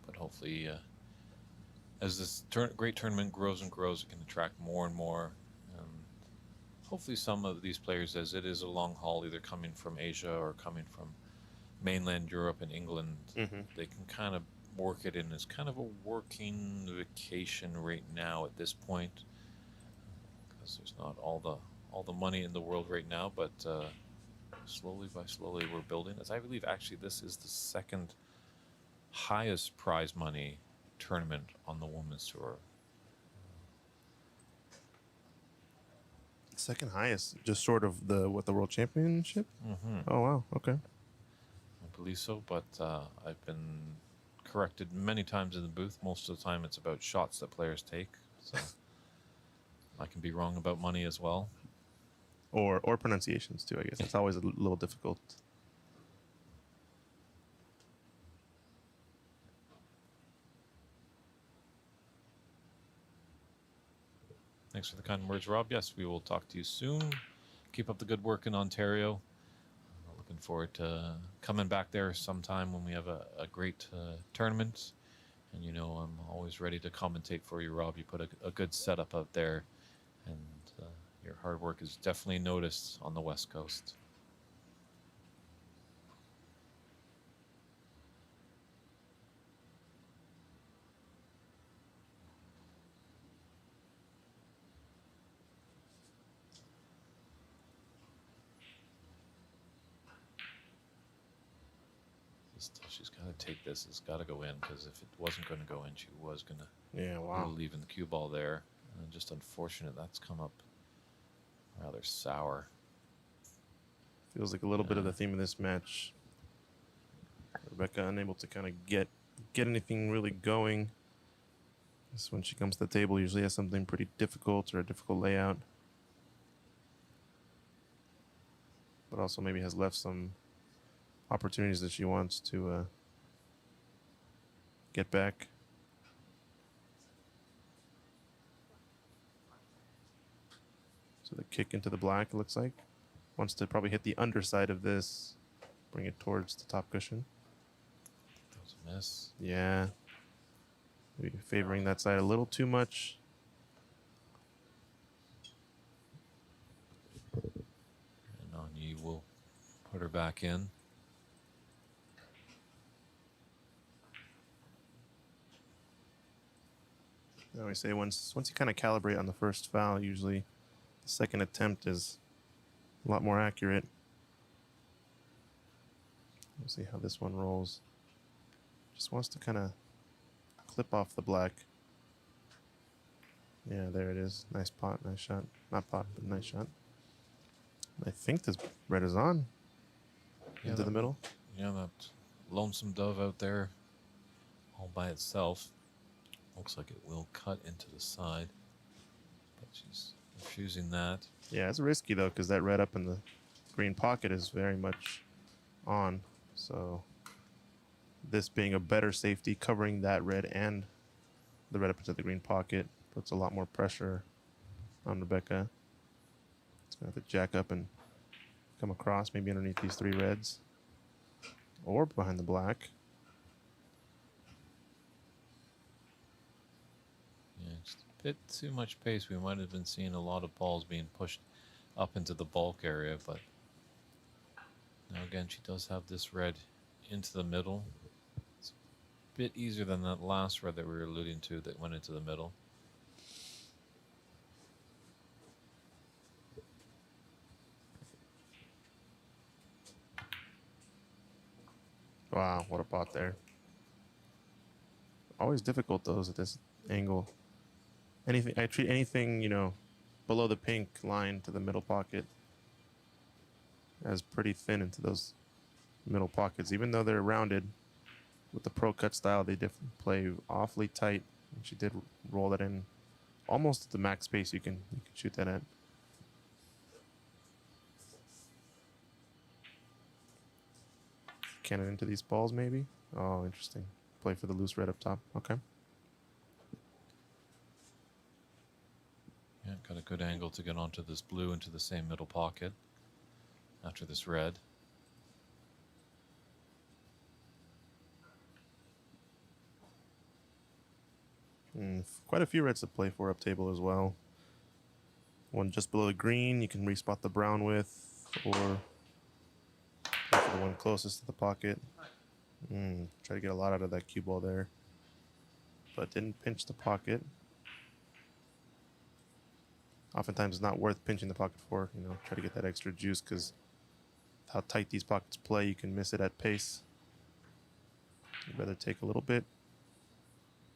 But hopefully, as this great tournament grows and grows, it can attract more and more. Hopefully some of these players, as it is a long haul, either coming from Asia or coming from mainland Europe and England, they can kind of work it in as kind of a working vacation right now at this point, because there's not all all the money in the world right now, but slowly by slowly we're building this. I believe actually this is the second highest prize money tournament on the women's tour. Second highest, just short of the World Championship. Mm-hmm. Oh wow, okay. I believe so, but I've been corrected many times in the booth. Most of the time it's about shots that players take, so I can be wrong about money as well. Or pronunciations too. I guess it's always a little difficult. Thanks for the kind words, Rob. Yes, we will talk to you soon. Keep up the good work in Ontario. Looking forward to coming back there sometime when we have a great tournament. And you know, I'm always ready to commentate for you, Rob. You put a good setup out there, and your hard work is definitely noticed on the West Coast. She's got to take this. It's got to go in, because if it wasn't going to go in, she was going to Yeah, wow. leaving the cue ball there. And just unfortunate that's come up rather sour. Feels like a little bit of the theme of this match. Rebecca unable to kind of get anything really going. This when she comes to the table usually has something pretty difficult or a difficult layout. But also maybe has left some opportunities that she wants to get back. So the kick into the black, it looks like. Wants to probably hit the underside of this, bring it towards the top cushion. That was a miss. Yeah. Maybe favoring that side a little too much. And ngonyee will put her back in. I always say once you kind of calibrate on the first foul, usually the second attempt is a lot more accurate. We'll see how this one rolls. Just wants to kind of clip off the black. Yeah, there it is. Nice pot, nice shot. Not pot, but nice shot. I think this red is on. Yeah, Into the middle. Yeah, that lonesome dove out there all by itself. Looks like it will cut into the side, but she's refusing that. Yeah, it's risky though, because that red up in the green pocket is very much on. So this being a better safety, covering that red and the red up into the green pocket, puts a lot more pressure on Rebecca. It's gonna have to jack up and come across, maybe underneath these three reds, or behind the black. Yeah, just a bit too much pace. We might have been seeing a lot of balls being pushed up into the bulk area, but now again, she does have this red into the middle. It's a bit easier than that last red that we were alluding to that went into the middle. Wow, what a pot there. Always difficult those at this angle. Anything I treat anything, you know, below the pink line to the middle pocket as pretty thin into those middle pockets. Even though they're rounded, with the pro cut style, they definitely play awfully tight. And she did roll that in almost at the max space you can shoot that at. Cannon into these balls, maybe? Oh, interesting. Play for the loose red up top. Okay. Yeah, got a good angle to get onto this blue into the same middle pocket after this red. Quite a few reds to play for up table as well. One just below the green you can respot the brown with, or go for the one closest to the pocket. Try to get a lot out of that cue ball there, but didn't pinch the pocket. Oftentimes, it's not worth pinching the pocket for. You know, try to get that extra juice because how tight these pockets play, you can miss it at pace. You'd rather take a little bit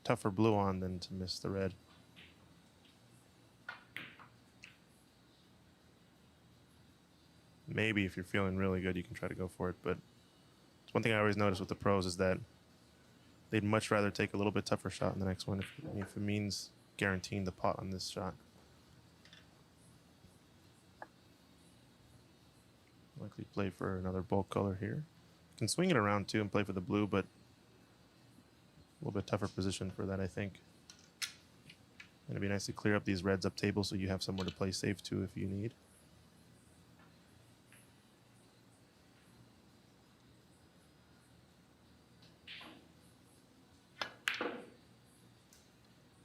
tougher blue on than to miss the red. Maybe if you're feeling really good, you can try to go for it. But it's one thing I always notice with the pros is that they'd much rather take a little bit tougher shot in the next one if it means guaranteeing the pot on this shot. Likely play for another bulk color here. Can swing it around too and play for the blue, but a little bit tougher position for that, I think. And it'd be nice to clear up these reds up table so you have somewhere to play safe to if you need.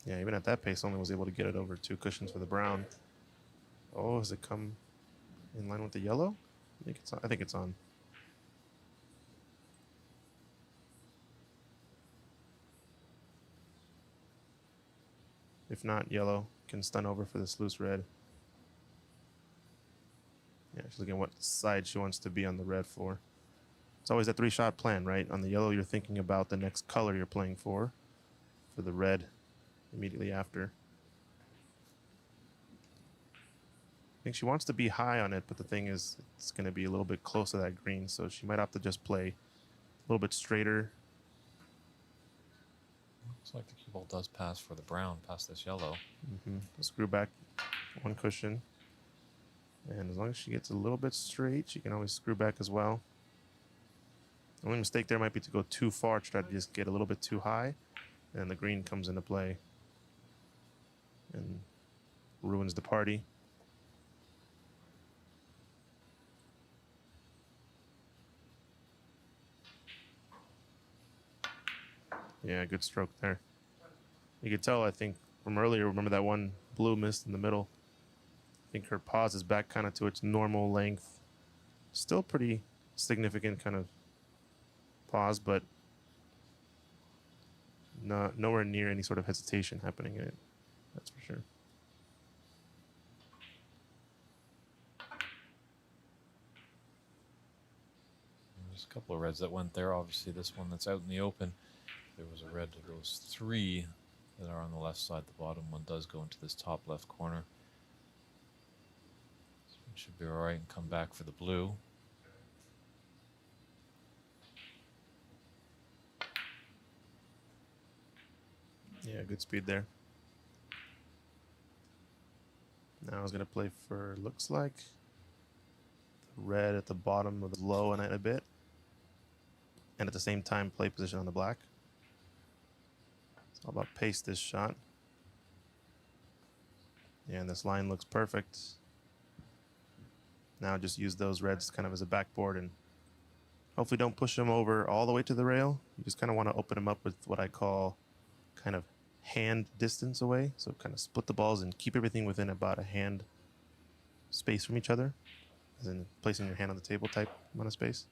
Yeah, even at that pace, only was able to get it over 2 cushions for the brown. Oh, has it come in line with the yellow? I think it's on. If not, yellow can stun over for this loose red. Yeah, she's looking at what side she wants to be on the red for. It's always a 3-shot plan, right? On the yellow, you're thinking about the next color you're playing for. For the red, immediately after. I think she wants to be high on it, but the thing is, it's going to be a little bit close to that green, so she might have to just play a little bit straighter. Looks like the cue ball does pass for the brown past this yellow. Screw back 1 cushion. And as long as she gets a little bit straight, she can always screw back as well. The only mistake there might be to go too far, to try to just get a little bit too high, and the green comes into play and ruins the party. Yeah, good stroke there. You could tell, I think, from earlier, remember that one blue missed in the middle? I think her pause is back kind of to its normal length. Still pretty significant kind of pause, but nowhere near any sort of hesitation happening in it. That's for sure. There's a couple of reds that went there. Obviously, this one that's out in the open. There was a red to those 3 that are on the left side. The bottom one does go into this top left corner. So it should be all right and come back for the blue. Yeah, good speed there. Now I was going to play for, looks like, the red at the bottom of the low and a bit. And at the same time, play position on the black. It's all about pace this shot. Yeah, and this line looks perfect. Now just use those reds kind of as a backboard and hopefully don't push them over all the way to the rail. You just kind of want to open them up with what I call kind of hand distance away. So kind of split the balls and keep everything within about a hand space from each other. As in placing your hand on the table type amount of space.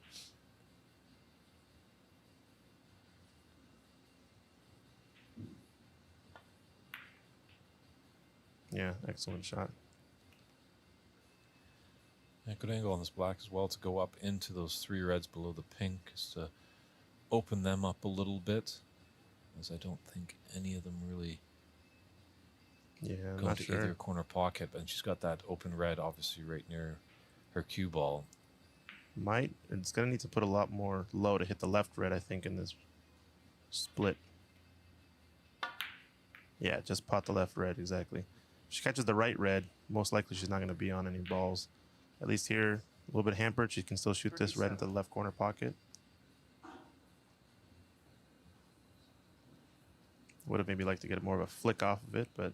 Yeah, excellent shot. Yeah, good angle on this black as well to go up into those 3 reds below the pink, is to open them up a little bit, as I don't think any of them really go into either corner pocket. And she's got that open red, obviously, right near her cue ball. It's going to need to put a lot more low to hit the left red, I think, in this split. Yeah, just pot the left red, exactly. If she catches the right red, most likely she's not going to be on any balls. At least here, a little bit hampered, she can still shoot this red into the left corner pocket. Would have maybe liked to get more of a flick off of it, but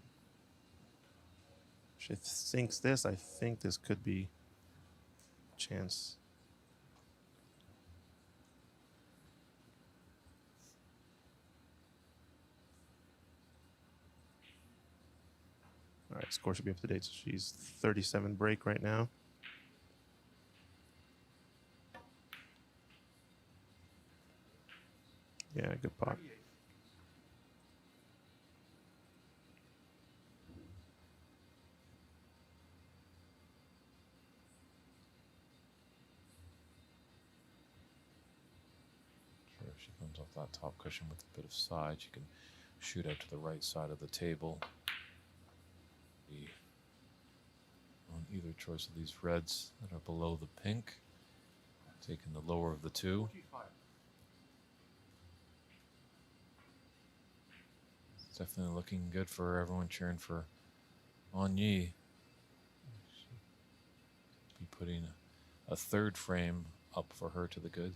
if she sinks this, I think this could be a chance. All right, score should be up to date. So she's 37 break right now. Yeah, good pot. comes off that top cushion with a bit of side. You can shoot out to the right side of the table. Be on either choice of these reds that are below the pink. Taking the lower of the two. 45. It's definitely looking good for everyone cheering for ngonyee. Be putting a third frame up for her to the good.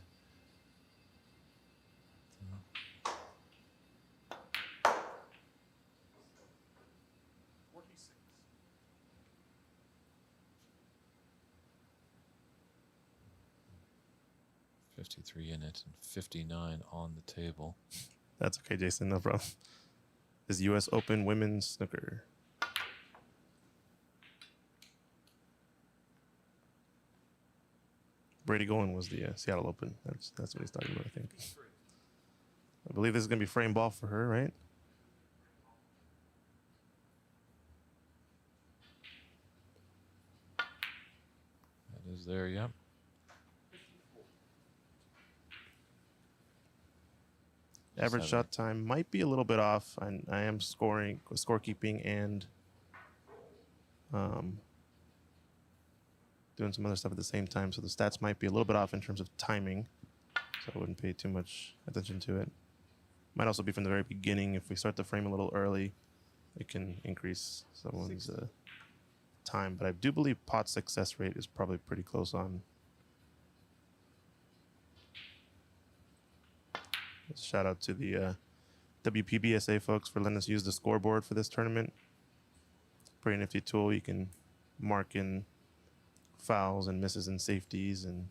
46. 53 in it and 59 on the table. That's okay, Jason. No problem. Is U.S. Open Women's Snooker. Brady Golan was the Seattle Open. That's what he's talking about, I think. I believe this is going to be frame ball for her, right? That is there, yep. Average shot time might be a little bit off. I am scorekeeping and doing some other stuff at the same time, so the stats might be a little bit off in terms of timing. So I wouldn't pay too much attention to it. Might also be from the very beginning. If we start the frame a little early, it can increase someone's time. But I do believe pot success rate is probably pretty close on. Shout out to the WPBSA folks for letting us use the scoreboard for this tournament. Pretty nifty tool. You can mark in fouls and misses and safeties and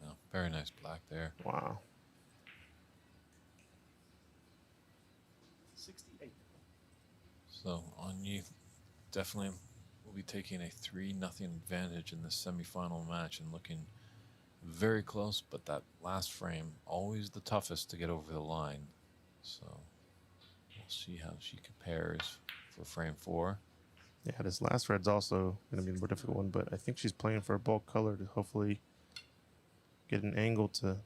Oh, very nice black there. wow. 68. So ngonyee definitely will be taking a 3-0 advantage in the semifinal match and looking very close, but that last frame always the toughest to get over the line. So we'll see how she compares for frame 4. Yeah, this last red's also going to be a more difficult one, but I think she's playing for a bulk color to hopefully get an angle to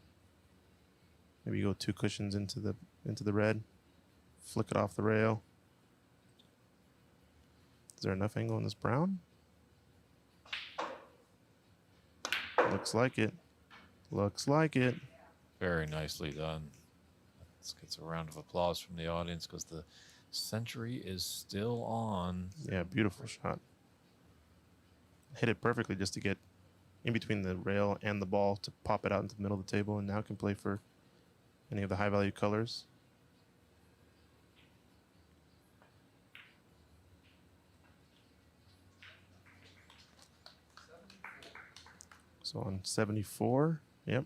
maybe go 2 cushions into the red, flick it off the rail. Is there enough angle in this brown? Looks like it. Looks like it. Very nicely done. This gets a round of applause from the audience because the century is still on. Yeah, beautiful shot. Hit it perfectly just to get in between the rail and the ball to pop it out into the middle of the table, and now can play for any of the high value colors. So on 74, yep.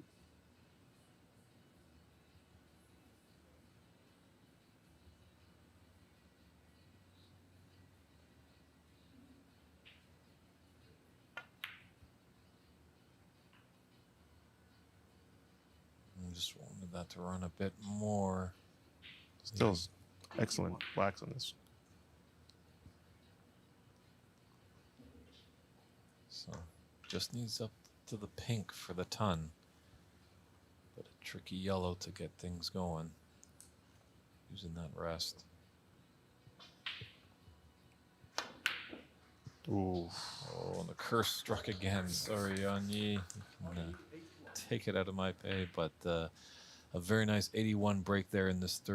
I just wanted that to run a bit more. Still excellent blacks on this. So just needs up to the pink for the ton. But a tricky yellow to get things going. Using that rest. Ooh. Oh, and the curse struck again. Sorry, ngonyee. You can take it out of my pay, but a very nice 81 break there in this third.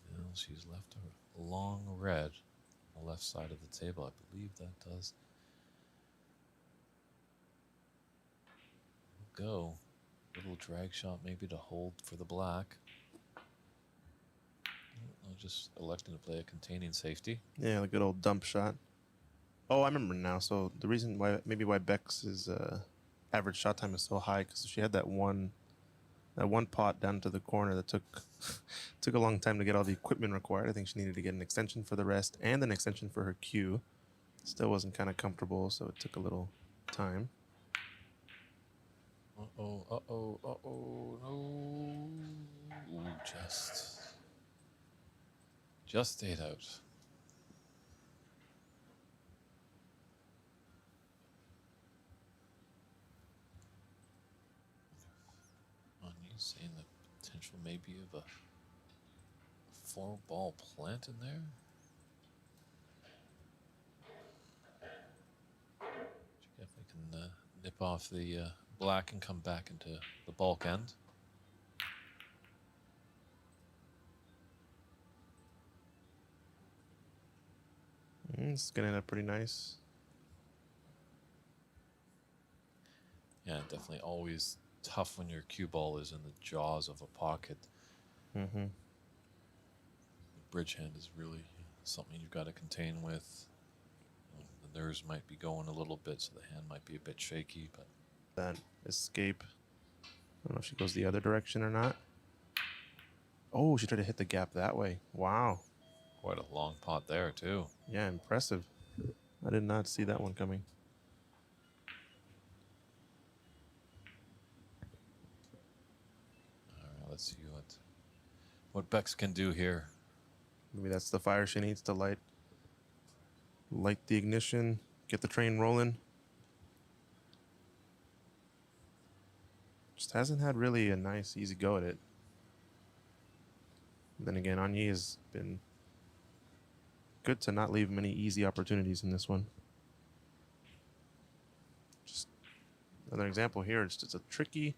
Well, she's left a long red on the left side of the table. I believe that does go. Little drag shot maybe to hold for the black. I'll just electing to play a containing safety. Yeah, the good old dump shot. Oh, I remember now. So the reason why Beck's average shot time is so high because she had that one pot down to the corner that took Took a long time to get all the equipment required. I think she needed to get an extension for the rest and an extension for her cue. Still wasn't kind of comfortable, so it took a little time. Uh-oh, uh-oh, uh-oh, no. Ooh, just stayed out. Ngonyee saying the potential maybe of a 4-ball plant in there. She definitely can nip off the black and come back into the bulk end. It's getting up pretty nice. Yeah, definitely always tough when your cue ball is in the jaws of a pocket. Mm-hmm. The bridge hand is really something you've got to contain with. The nerves might be going a little bit, so the hand might be a bit shaky, but That escape. I don't know if she goes the other direction or not. Oh, she tried to hit the gap that way. Wow. quite a long pot there, too. Yeah, impressive. I did not see that one coming. All right, let's see what Bex can do here. Maybe that's the fire she needs to light the ignition, get the train rolling. Just hasn't had really a nice, easy go at it. Then again, ngonyee has been good to not leave many easy opportunities in this one. Just another example here. It's just a tricky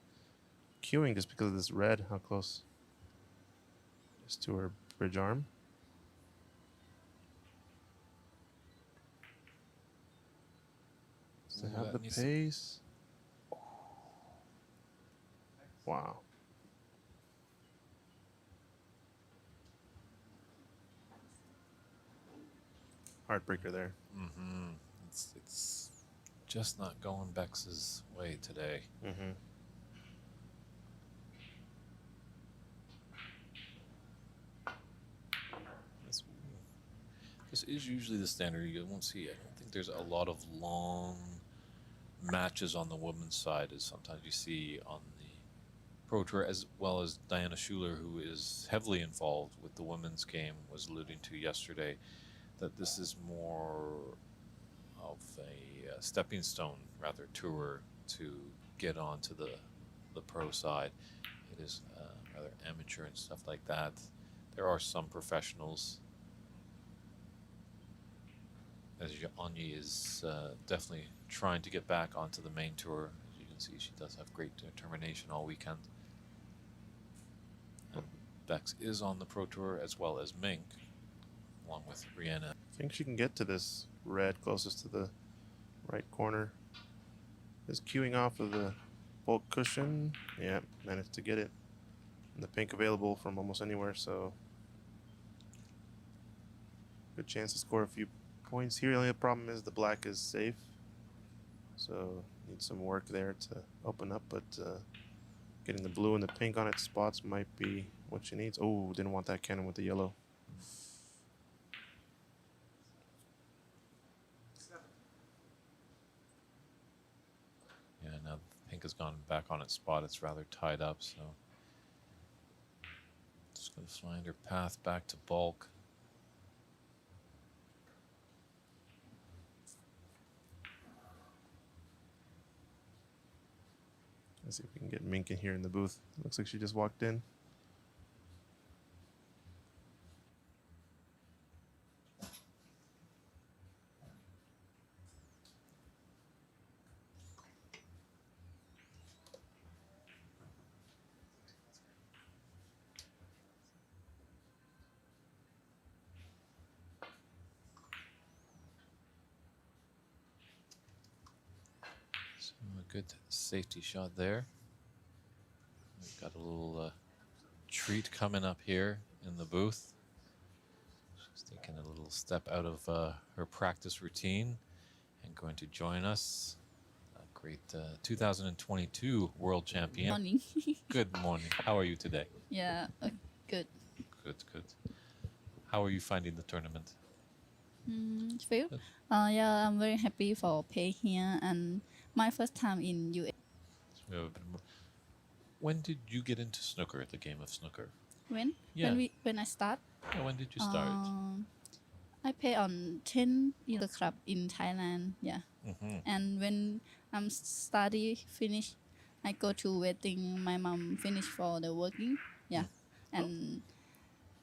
cueing just because of this red, how close it is to her bridge arm. Does it have the pace? Wow. Heartbreaker there. Mm-hmm. It's just not going Bex's way today. Mm-hmm. This is usually the standard. You won't see. I don't think there's a lot of long matches on the women's side, as sometimes you see on the Pro Tour, as well as Diana Schuler, who is heavily involved with the women's game, was alluding to yesterday, that this is more of a stepping stone, rather, tour to get onto the pro side. It is rather amateur and stuff like that. There are some professionals, as ngonyee is definitely trying to get back onto the main tour. As you can see, she does have great determination all weekend. And Bex is on the Pro Tour, as well as Mink, along with Rihanna. I think she can get to this red closest to the right corner. Is queuing off of the bulk cushion. Yeah, managed to get it. And the pink available from almost anywhere, so good chance to score a few points here. The only problem is the black is safe, so need some work there to open up, but getting the blue and the pink on its spots might be what she needs. Oh, didn't want that cannon with the yellow. Yeah, now pink has gone back on its spot. It's rather tied up, so just going to find her path back to bulk. Let's see if we can get Mink in here in the booth. Looks like she just walked in. So a good safety shot there. We've got a little treat coming up here in the booth. She's taking a little step out of her practice routine and going to join us. A great 2022 world champion. Morning. Good morning. How are you today? Yeah, good. Good, good. How are you finding the tournament? Phil? Yeah, I'm very happy for play here and my first time in US. We have a bit more. When did you get into snooker, the game of snooker? When? Yeah. When I start, Yeah, when did you start? I play on 10 in the club in Thailand. Yeah. And when I'm study finish, I go to waiting. My mom finish for the working. Yeah. And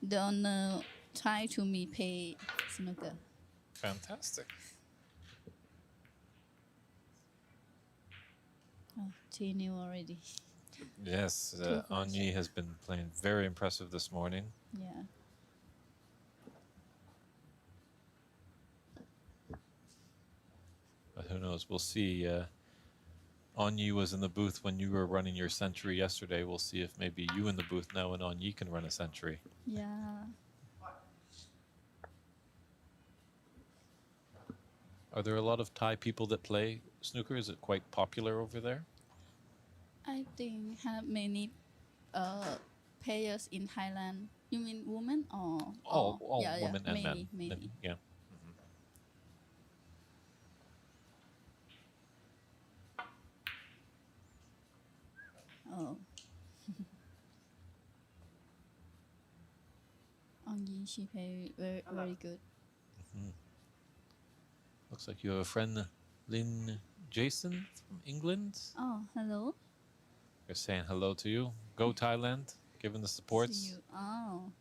the owner try to me play snooker. Fantastic. Oh, 3 already. Yes, Too fast. ngonyee has been playing very impressive this morning. Yeah. But who knows? We'll see. ngonyee was in the booth when you were running your century yesterday. We'll see if maybe you in the booth now and ngonyee can run a century. Yeah. Are there a lot of Thai people that play snooker? Is it quite popular over there? I think have many players in Thailand. You mean women or All yeah, women and men. maybe. Yeah. Oh. Ongi, she play very good. Looks like you have a friend, Lynn Jason from England. Oh, hello. They're saying hello to you. Go Thailand, giving the supports. See you. Oh.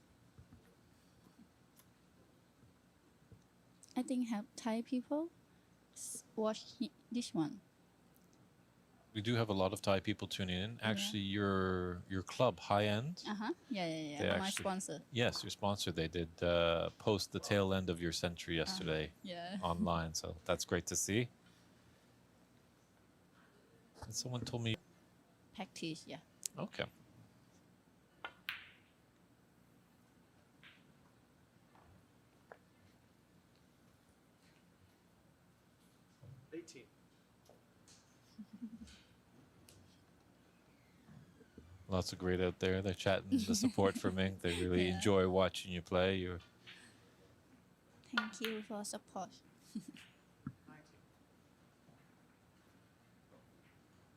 I think have Thai people watch this one. We do have a lot of Thai people tuning in. Actually, your club, High End. Yeah. They My actually- sponsor. Yes, your sponsor. They did post the tail end of your century yesterday Yeah. online, so that's great to see. And someone told me, Practice, yeah. okay. 18. Lots of great out there. They're chatting the support for Mink. They really Yeah. enjoy watching you play. You're Thank you for support. 19.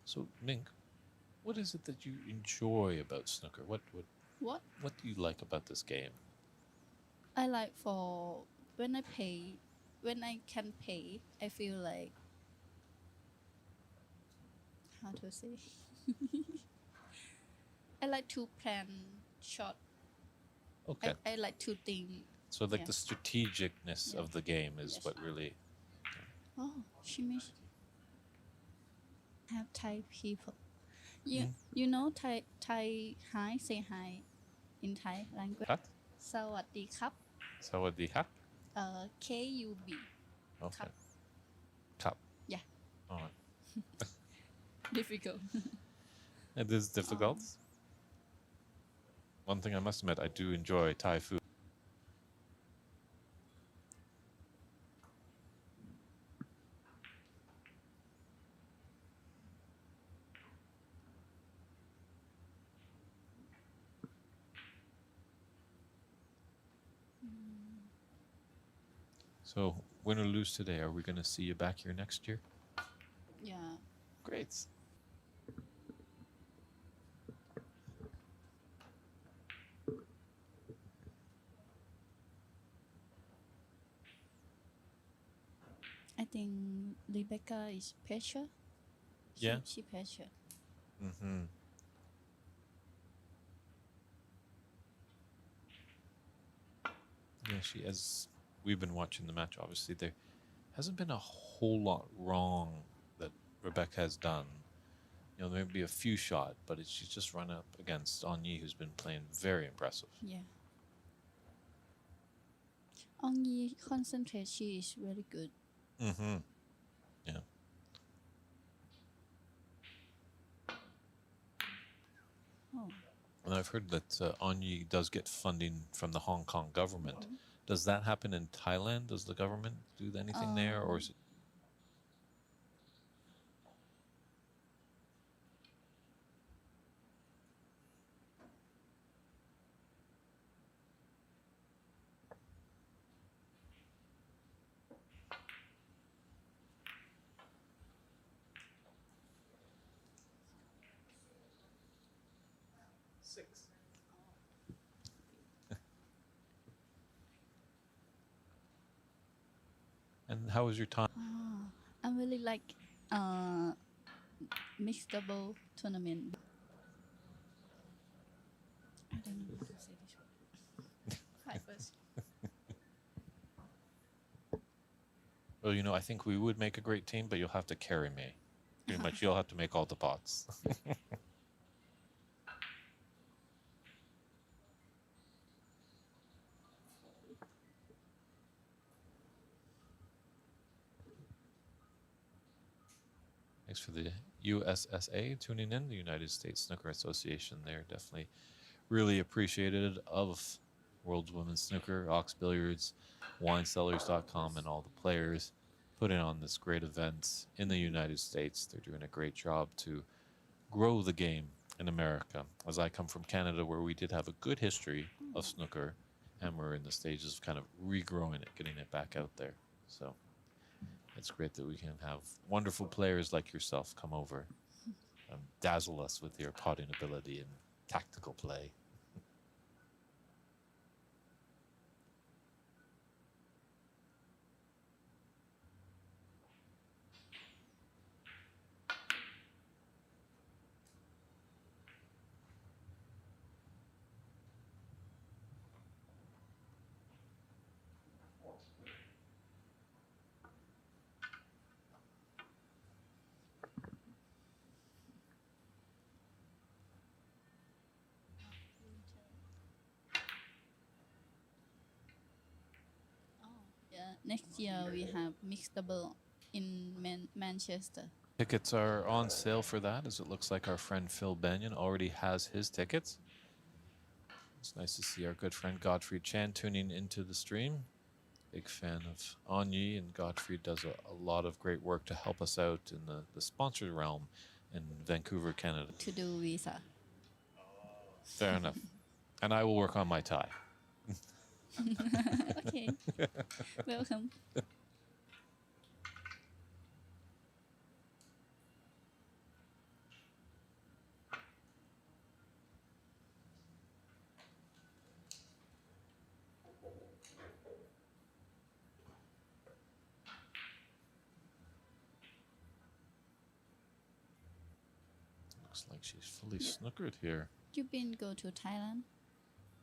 So, Mink, what is it that you enjoy about snooker? What What do you like about this game? I like for when I can pay, I feel like how to say. I like to plan short. Okay. I like to think. So, like yeah. the strategicness Yeah. of the game is Yes. what really. Oh, she miss have Thai people. You know Thai hi, say hi in Thai language. ครับ สวัสดีครับ สวัสดีครับ KUB Okay. ครับ Yeah. All right. difficult. It is difficult. One thing I must admit, I do enjoy Thai food. So, win or lose today, are we going to see you back here next year? Yeah. Great. I think Rebecca is pressure. Yeah. She pressure. Mm-hmm. Yeah, she has. We've been watching the match. Obviously, there hasn't been a whole lot wrong that Rebecca has done. You know, there may be a few shot, but she's just run up against ngonyee, who's been playing very impressive. Yeah. Ongi concentrate. She is very good. Mm-hmm. Yeah. Oh. And I've heard that ngonyee does get funding from the Hong Kong government. Does that happen in Thailand? Does the government do anything there, or is it? 6. And how was your time? Oh, I really like mixed double tournament. I don't know how to say this word. Five first. Well, you know, I think we would make a great team, but you'll have to carry me. Pretty much, you'll have to make all the pots. Thanks for the USSA tuning in, the United States Snooker Association. They're definitely really appreciated of World's Women's Snooker, Ox Billiards, WineCellars.com, and all the players putting on this great event in the United States. They're doing a great job to grow the game in America. As I come from Canada, where we did have a good history of snooker, and we're in the stages of kind of regrowing it, getting it back out there. So it's great that we can have wonderful players like yourself come over and dazzle us with your potting ability and tactical play. Yeah, next year we have mixed double in Manchester. Tickets are on sale for that, as it looks like our friend Phil Benyon already has his tickets. It's nice to see our good friend Godfrey Chan tuning into the stream. Big fan of ngonyee, and Godfrey does a lot of great work to help us out in the sponsored realm in Vancouver, Canada. To do visa. Fair enough. And I will work on my tie. Okay. Welcome. Looks like she's fully snookered here. You been go to Thailand?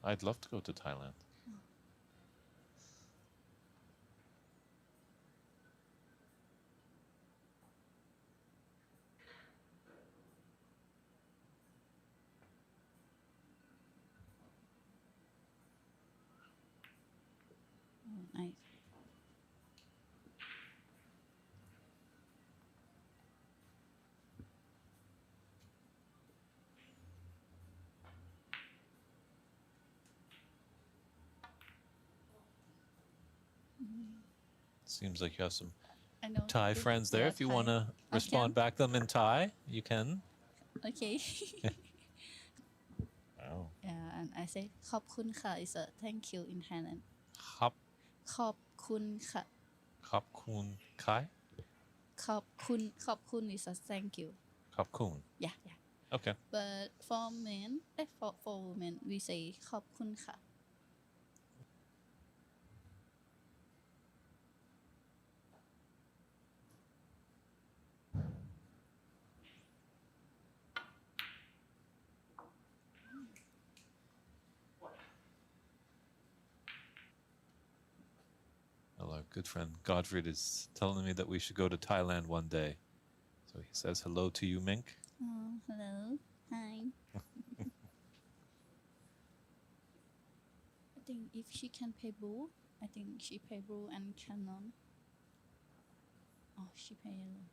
I'd love to go to Thailand. Oh, nice. Seems like you have some I know. Thai friends there. Yeah, If you Thai. want to I respond can. back them in Thai, you can. Okay. Wow. Yeah, and I say ขอบคุณค่ะ is a thank you in Thailand. Khop ขอบคุณค่ะ khop kun kai? ขอบคุณ is a thank you. Khop kun. Yeah, yeah. Okay. But for men, for women, we say ขอบคุณค่ะ Well, our good friend Godfrey is telling me that we should go to Thailand one day. So he says hello to you, Mink. Oh, hello. Hi. I think if she can play blue, I think she play blue and canon. Oh, she play yellow.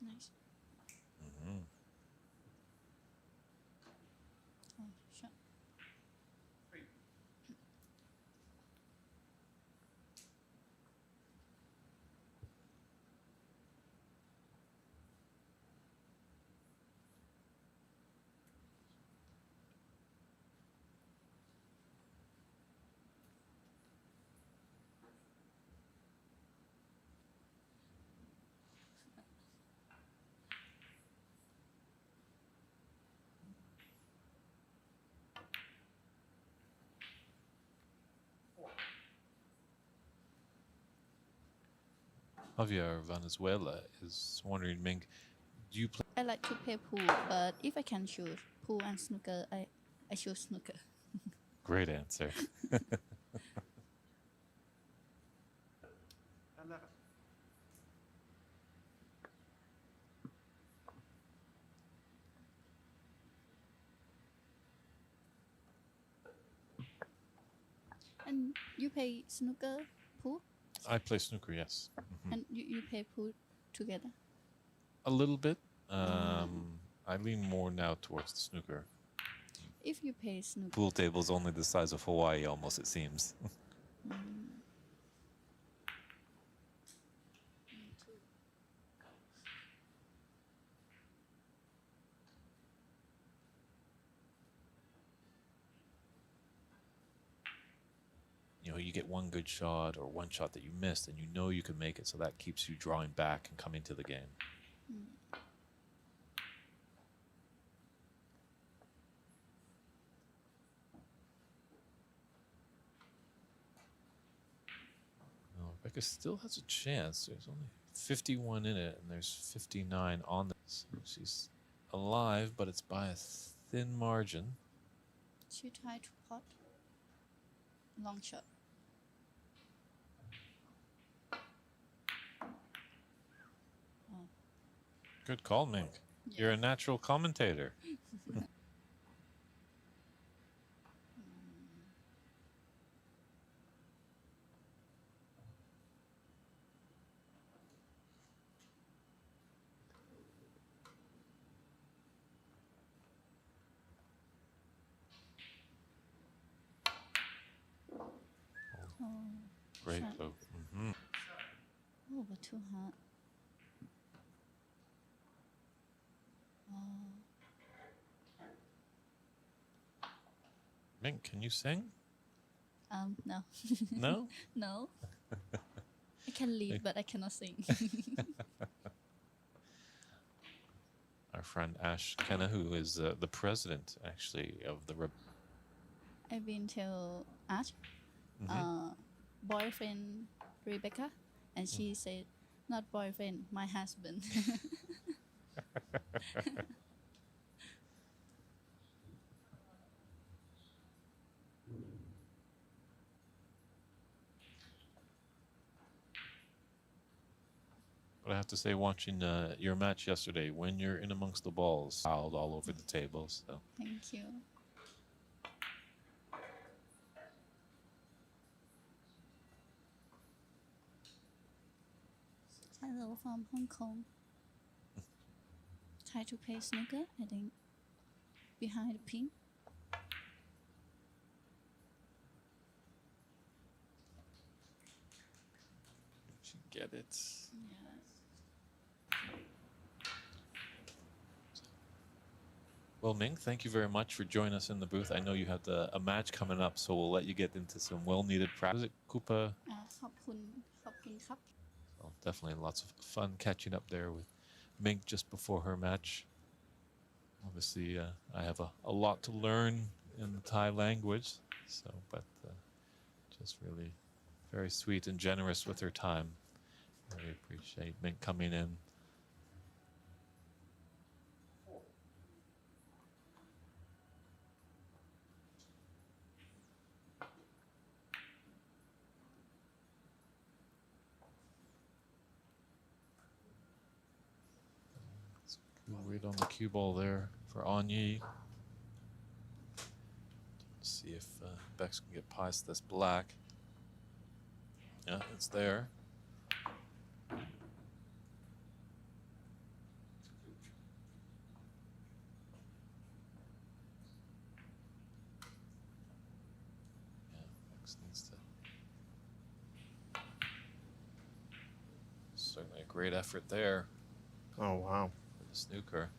Nice. Mm-hmm. Oh, sure. Javier Venezuela is wondering, Ming, do you play? I like to play pool, but if I can choose pool and snooker, I choose snooker. Great answer. 11. And you play snooker, pool, I play snooker, yes. and you play pool together. A little bit. I lean more now towards the snooker. If you play snooker, Pool table's only the size of Hawaii, almost, it seems. You know, you get one good shot or one shot that you missed, and you know you can make it, so that keeps you drawing back and coming to the game. Well, Rebecca still has a chance. There's only 51 in it, and there's 59 on this. So she's alive, but it's by a thin margin. she try to pot long shot. Good call, Mink. You're a natural commentator. Oh, Great shot. blue. Oh, but too hard. Oh, Mink, can you sing? no, No? no. I can lead, but I cannot sing. Our friend Ash Kenna, who is the president, actually, of the... I've been to Ash, boyfriend Rebecca, and she said, not boyfriend, my husband. But I have to say, watching your match yesterday, when you're in amongst the balls, piled all over the table, so... Thank you. Hello from Hong Kong. Try to play snooker, I think. Behind the pin. Did you get it? Well, Ming, thank you very much for joining us in the booth. I know you have a match coming up, so we'll let you get into some well-needed practice. Is it Koopa? ขอบคุณครับ Well, definitely lots of fun catching up there with Mink just before her match. Obviously, I have a lot to learn in the Thai language, but just really very sweet and generous with her time. Really appreciate Mink coming in. Good read on the cue ball there for ngonyee. See if Bex can get past this black. Yeah, it's there. Yeah, Bex needs to. Certainly a great effort there. Oh, wow. For the snooker.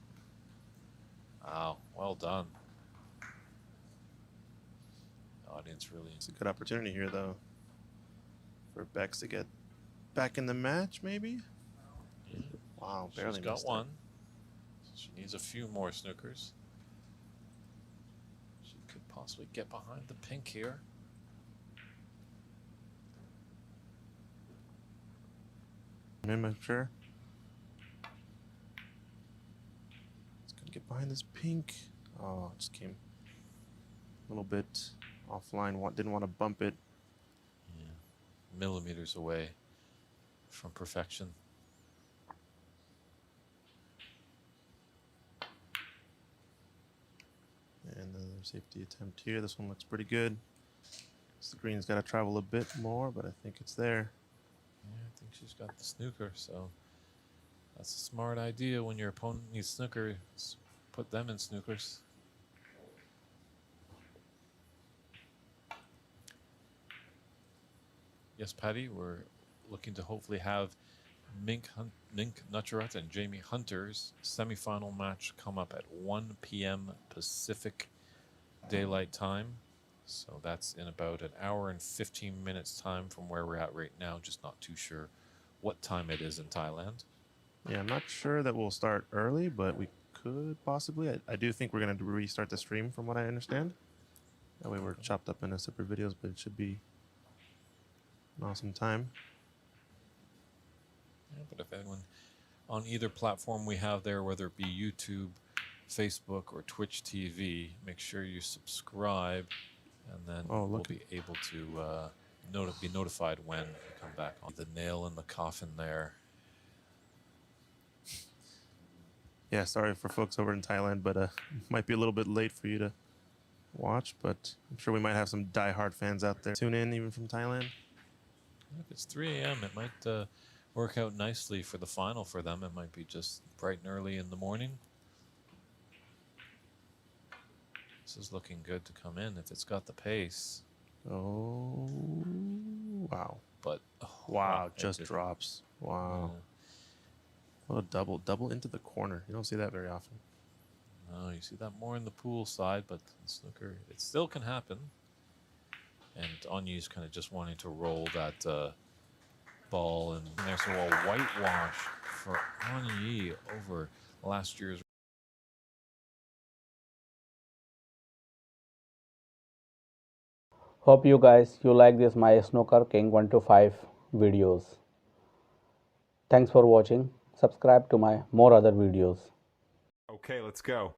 Wow, well done. The audience really. It's a good opportunity here, though, for Bex to get back in the match, maybe? Yeah. Wow, barely She's got missed it. one. She needs a few more snookers. She could possibly get behind the pink here. I'm sure. It's gonna get behind this pink. Oh, it just came a little bit offline. Didn't want to bump it. Yeah. Millimeters away from perfection. And another safety attempt here. This one looks pretty good. So the green's got to travel a bit more, but I think it's there. Yeah, I think she's got the snooker, so that's a smart idea. When your opponent needs snooker, put them in snookers. Yes, Patty, we're looking to hopefully have Mink Nutcharat and Jamie Hunter's semifinal match come up at 1 p.m. Pacific Daylight Time. So that's in about an hour and 15 minutes time from where we're at right now. Just not too sure what time it is in Thailand. Yeah, I'm not sure that we'll start early, but we could possibly. I do think we're going to restart the stream from what I understand. That way we're chopped up into separate videos, but it should be an awesome time. Yeah, but if anyone on either platform we have there, whether it be YouTube, Facebook, or Twitch TV, make sure you subscribe, and then we'll be able to be notified when we come back on. The nail in the coffin there. Yeah, sorry for folks over in Thailand, but might be a little bit late for you to watch, but I'm sure we might have some diehard fans out there. Tune in even from Thailand. If it's 3 a.m., it might work out nicely for the final for them. It might be just bright and early in the morning. This is looking good to come in if it's got the pace. Oh, wow. But, wow, just drops. Wow. What a double into the corner. You don't see that very often. No, you see that more in the pool side, but in snooker, it still can happen. And Ngonyee kind of just wanting to roll that ball, and there's a whitewash for Ngonyee over last year's. Hope you guys like this my snooker king 125 videos. Thanks for watching. Subscribe to my more other videos. Okay, let's go.